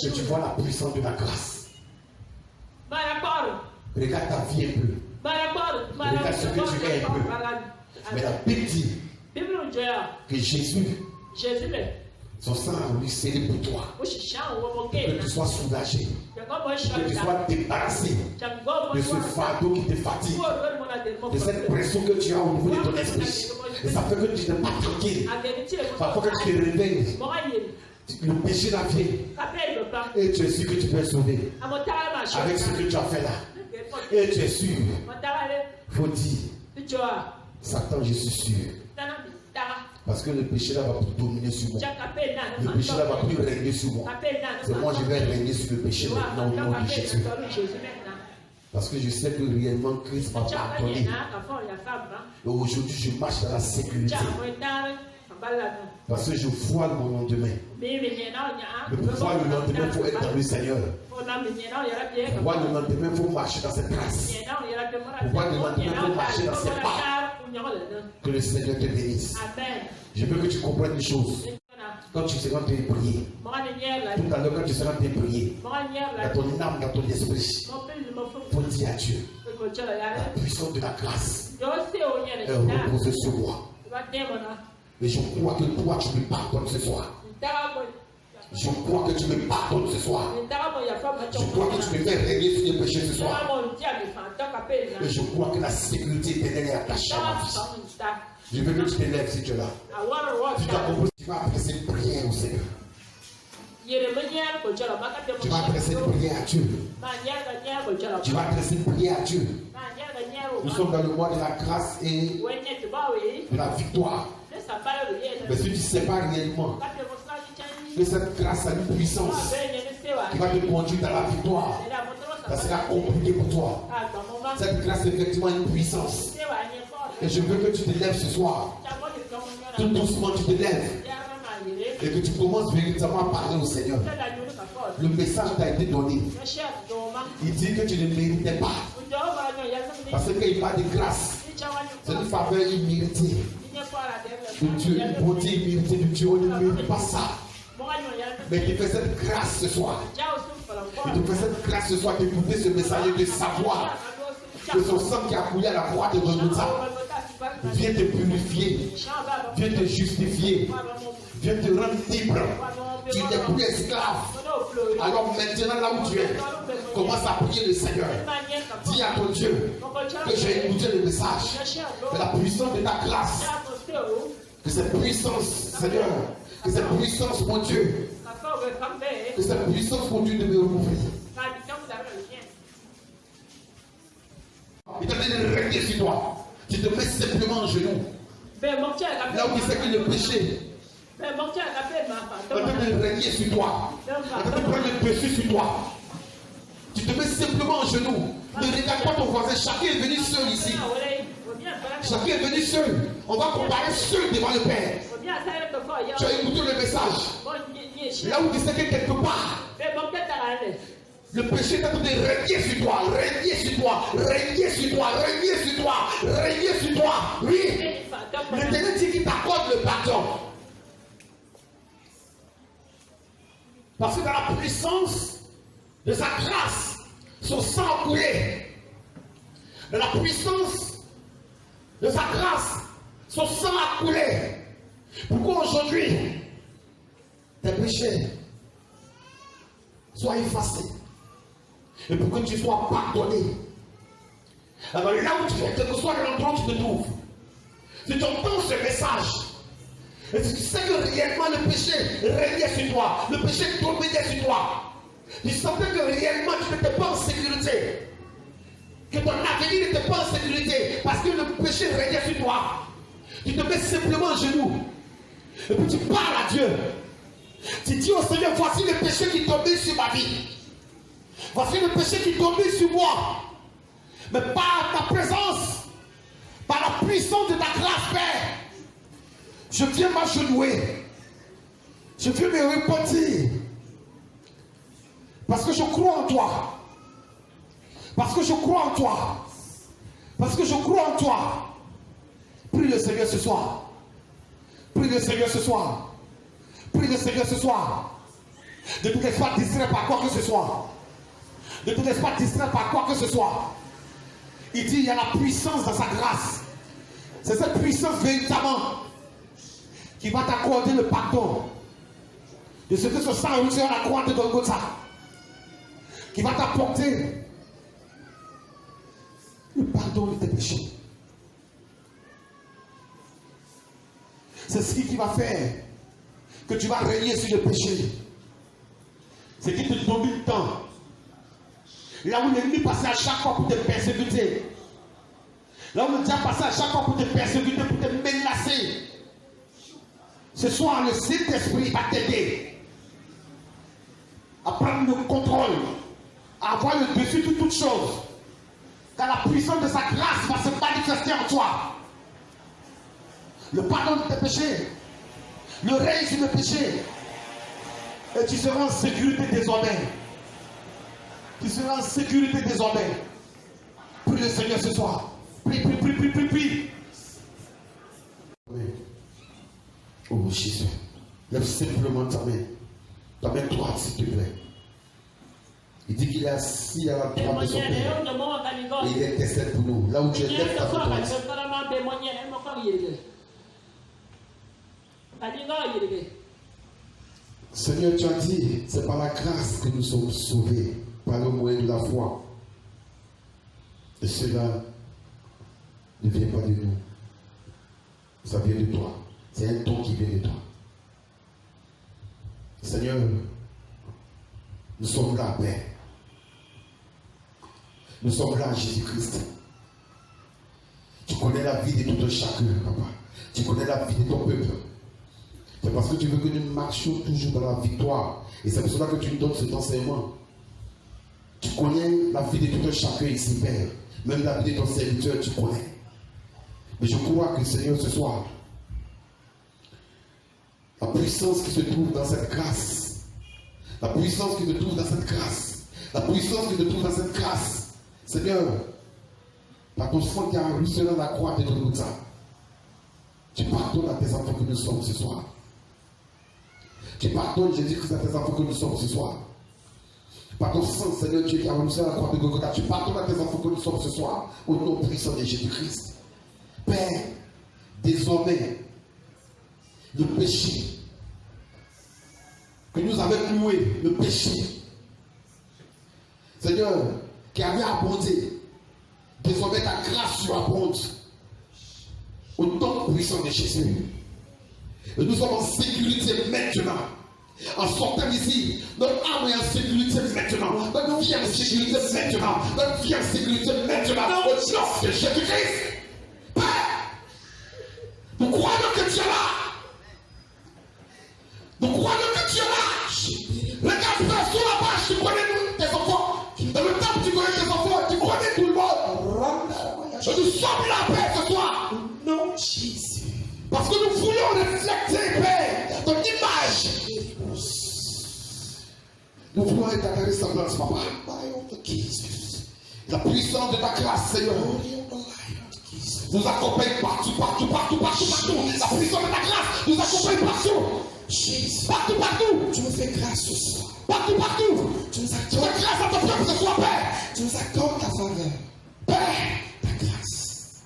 Et tu vois la puissance de la grâce. Regarde ta vie un peu. Regarde ce que tu es un peu. Mais la Bible dit que Jésus, son sang a voulu scellé pour toi. Que tu sois soulagé. Que tu sois débarrassé de ce fardeau qui te fatigue. De cette pression que tu as au niveau de ton esprit. Et ça fait que tu n'es pas tranquille. Parfois que tu te réveilles, le péché la vient. Et tu es sûr que tu peux être sauvé. Avec ce que tu as fait là. Et tu es sûr. Il faut dire, Satan, je suis sûr. Parce que le péché là va plus dominer sur moi. Le péché là va plus régner sur moi. C'est moi je vais régner sur le péché maintenant au nom de Jésus. Parce que je sais que réellement Christ m'a pardonné. Et aujourd'hui je marche dans la sécurité. Parce que je vois mon lendemain. Le pouvoir le lendemain, il faut être dans le Seigneur. Pour voir le lendemain, il faut marcher dans cette grâce. Pour voir le lendemain, il faut marcher dans ses pas. Que le Seigneur te bénisse. Je veux que tu comprennes une chose. Quand tu seras en train de prier, tout à l'heure, quand tu seras en train de prier, dans ton âme, dans ton esprit, il faut dire à Dieu, la puissance de la grâce est reposée sur moi. Et je crois que toi, tu me pardonnes ce soir. Je crois que tu me pardonnes ce soir. Je crois que tu me fais régner sur les péchés ce soir. Et je crois que la sécurité éternelle est attachée à ma vie. Je veux que tu t'élèves si tu es là. Tu dois comprendre, tu vas adresser une prière au Seigneur. Tu vas adresser une prière à Dieu. Tu vas adresser une prière à Dieu. Nous sommes dans le mois de la grâce et de la victoire. Mais si tu ne sais pas réellement que cette grâce a une puissance qui va te conduire dans la victoire, ça sera compliqué pour toi. Cette grâce effectivement a une puissance. Et je veux que tu te lèves ce soir. Tout doucement tu te lèves. Et que tu commences véritablement à parler au Seigneur. Le message t'a été donné. Il dit que tu ne méritais pas. Parce qu'il parle de grâce. C'est une faveur imméritée. De Dieu, une beauté imméritée de Dieu. On ne mérite pas ça. Mais tu fais cette grâce ce soir. Et tu fais cette grâce ce soir d'écouter ce message et de savoir que son sang qui a coulé à la croix de Golgotha vient te purifier, vient te justifier, vient te rendre libre. Tu n'es plus esclave. Alors maintenant là où tu es, commence à prier le Seigneur. Dis à ton Dieu que j'ai écouté le message. Que la puissance de ta grâce, que cette puissance, Seigneur, que cette puissance, mon Dieu, que cette puissance, mon Dieu, de me recouvrir. Il t'a dit de régner sur toi. Tu te mets simplement en genoux. Là où tu sais que le péché est en train de régner sur toi. En train de prendre le dessus sur toi. Tu te mets simplement en genoux. Ne regarde pas ton voisin. Chacun est venu seul ici. Chacun est venu seul. On va comparer seul devant le Père. Tu as écouté le message. Là où tu sais que quelque part, le péché est en train de régner sur toi, régner sur toi, régner sur toi, régner sur toi, régner sur toi. Oui. L'Éternel dit qu'il t'accorde le pardon. Parce que dans la puissance de sa grâce, son sang a coulé. Dans la puissance de sa grâce, son sang a coulé. Pourquoi aujourd'hui tes péchés soient effacés et pour que tu sois pardonné? Alors là où tu es, quel que soit l'endroit où tu te trouves, si tu entends ce message, et si tu sais que réellement le péché régnait sur toi, le péché dominait sur toi, tu sentais que réellement tu n'étais pas en sécurité, que ton avenir n'était pas en sécurité, parce que le péché régnait sur toi, Tu te mets simplement à genoux. Et puis tu parles à Dieu. Tu dis au Seigneur, voici le péché qui tombait sur ma vie. Voici le péché qui tombait sur moi. Mais par ta présence, par la puissance de ta grâce, Père, je viens m'agenouiller. Je viens me repentir. Parce que je crois en toi. Parce que je crois en toi. Parce que je crois en toi. Prie le Seigneur ce soir. Prie le Seigneur ce soir. Prie le Seigneur ce soir. Ne te laisse pas distraire par quoi que ce soit. Ne te laisse pas distraire par quoi que ce soit. Il dit il y a la puissance dans sa grâce. C'est cette puissance véritablement qui va t'accorder le pardon de ce que ce sang a reçu à la croix de Golgotha. Qui va t'apporter le pardon de tes péchés. C'est ce qui va faire que tu vas régner sur le péché. C'est qui te donne du temps. Là où l'ennemi passait à chaque fois pour te persécuter. Là où le diable passait à chaque fois pour te persécuter, pour te menacer. Ce soir, le Saint-Esprit va t'aider à prendre le contrôle, à avoir le dessus de toutes choses. Car la puissance de sa grâce va se manifester en toi. Le pardon de tes péchés, le règne sur le péché. Et tu seras en sécurité désormais. Tu seras en sécurité désormais. Prie le Seigneur ce soir. Prie, prie, prie, prie, prie, prie. Amen. Oh Jésus, lève simplement ta main. Ta main droite, s'il te plaît. Il dit qu'il est assis à la droite de son Père. Et il intercède pour nous. Là où tu es, lève ta main droite. Seigneur, tu as dit, c'est par la grâce que nous sommes sauvés, par le moyen de la foi. Et cela ne vient pas de nous. Ça vient de toi. C'est un don qui vient de toi. Seigneur, nous sommes là, Père. Nous sommes là, Jésus-Christ. Tu connais la vie de tout un chacun, papa. Tu connais la vie de ton peuple. C'est parce que tu veux que nous marchions toujours dans la victoire. Et c'est pour cela que tu nous donnes cet enseignement. Tu connais la vie de tout un chacun ici, Père. Même la vie de ton serviteur, tu connais. Mais je crois que, Seigneur, ce soir, la puissance qui se trouve dans cette grâce, la puissance qui se trouve dans cette grâce, la puissance qui se trouve dans cette grâce, Seigneur, par ton sang qui a ruisselé dans la croix de Golgotha, tu pardonnes à tes enfants que nous sommes ce soir. Tu pardonnes, Jésus-Christ, à tes enfants que nous sommes ce soir. Par ton sang, Seigneur Dieu, qui a ruisselé dans la croix de Golgotha, tu pardonnes à tes enfants que nous sommes ce soir, au nom puissant de Jésus-Christ. Père, désormais, le péché que nous avons loué, le péché, Seigneur, qui avait abondé, désormais ta grâce surabonde au nom puissant de Jésus. Et nous sommes en sécurité maintenant. En sortant d'ici, notre âme est en sécurité maintenant. Notre vie est en sécurité maintenant. Notre vie est en sécurité maintenant. Au nom de Jésus-Christ. Père, nous croyons que tu es là. Nous croyons que tu es là. Regarde, Père, sur la page, tu connais tes enfants. Dans le temple, tu connais tes enfants. Tu connais tout le monde. Et nous sommes là, Père, ce soir. Non, Jésus. Parce que nous voulons refléter, Père, ton image. Nous voulons être à ta ressemblance, Papa. La puissance de ta grâce, Seigneur, nous accompagne partout, partout, partout, partout, partout. La puissance de ta grâce nous accompagne partout. Partout, partout. Tu nous fais grâce ce soir. Partout, partout. Tu nous Tu fais grâce à ton peuple ce soir, Père. Tu nous accordes ta faveur. Père, Ta grâce.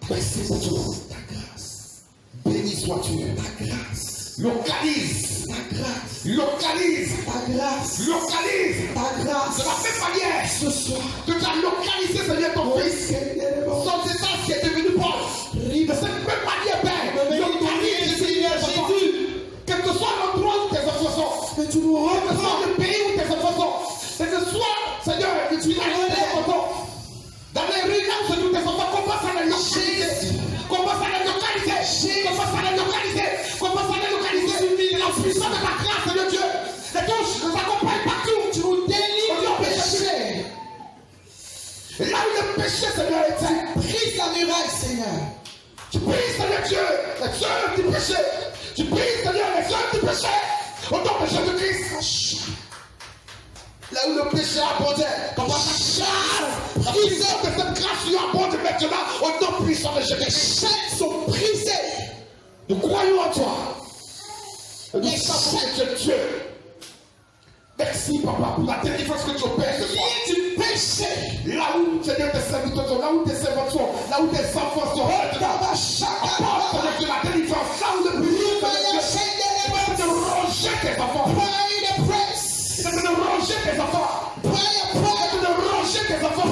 merci pour tout. Ta grâce. Béni sois-tu. Ta grâce. Localise. Ta grâce. Localise. Ta grâce. Localise. Ta grâce. De la même manière Ce soir. que tu as localisé, Seigneur, ton fils. Son état qui est devenu pauvre. De cette même manière, Père, localise, Seigneur Jésus. Quel que soit l'endroit où tes enfants sont. Que tu nous Quel que soit reprends. le pays où tes enfants sont. Que ce soit, Seigneur, le village où tes enfants sont. Dans les rues là où tes enfants commencent à la localiser. Commence à les localiser. Commence à les localiser. La puissance de la grâce de Dieu. Les touches nous accompagnent partout. Tu nous délivres du péché. Et là où le péché, Seigneur, était, brise la muraille, Seigneur. Tu brises, Seigneur Dieu, les œuvres du péché. Tu brises, Seigneur, les œuvres du péché. Au nom de Jésus-Christ. Là où le péché abondait, commence à chasser. La puissance de cette grâce lui abonde maintenant au nom puissant de Jésus. Les chaînes sont brisées. Nous croyons en toi. Et nous savons que tu es Dieu. Merci, Papa, pour la délivrance que tu opères ce soir. Du péché. Là où, Seigneur, tes serviteurs sont, là où tes servants sont, là où tes enfants sont. Apporte, Seigneur Dieu, la délivrance. Là où le péché, de ronger tes enfants. C'est de ronger tes enfants. C'est de ronger tes enfants.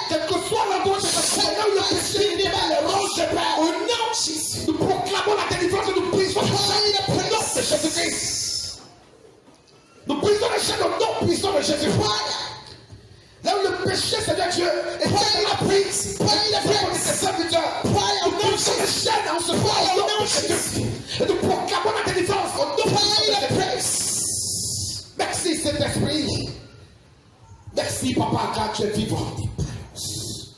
Quel que soit l'endroit de ta vie, là où le péché est, ronger, Père. Au nom de Jésus. Nous proclamons la délivrance et nous brisons le péché. Au nom de Jésus-Christ. Nous brisons les chaînes au nom puissant de Jésus. Là où le péché, Seigneur Dieu, est la prise. Nous tes serviteurs. Nous brisons les chaînes en ce moment au nom de Jésus. Et nous proclamons la délivrance au nom de Jésus. Merci Saint-Esprit. Merci Papa car tu es vivant.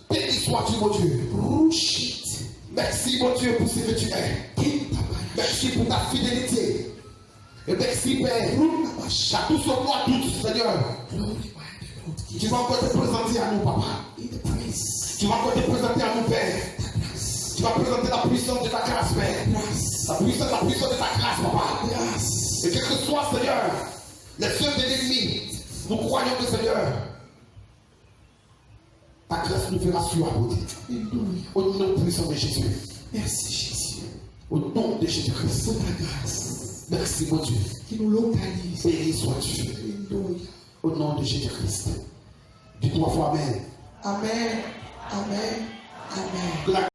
Béni sois-tu mon Dieu. Merci mon Dieu pour ce que tu es. Merci pour ta fidélité. Et merci Père. À tout ce mois d'août, Seigneur. Tu vas encore te présenter à nous, Papa. Tu vas encore te présenter à nous, Père. Tu vas présenter la puissance de ta grâce, Père. La puissance de ta grâce, Papa. Et quel que soit, Seigneur, les œuvres de l'ennemi, nous croyons que, Seigneur, ta grâce nous fera surabonder. Au nom puissant de Jésus. Merci, Jésus. Au nom de Jésus-Christ. Pour ta grâce. Merci, mon Dieu. Qui nous localise. Béni sois-tu. Au nom de Jésus-Christ. Dis 3 fois Amen. Amen. Amen. Amen.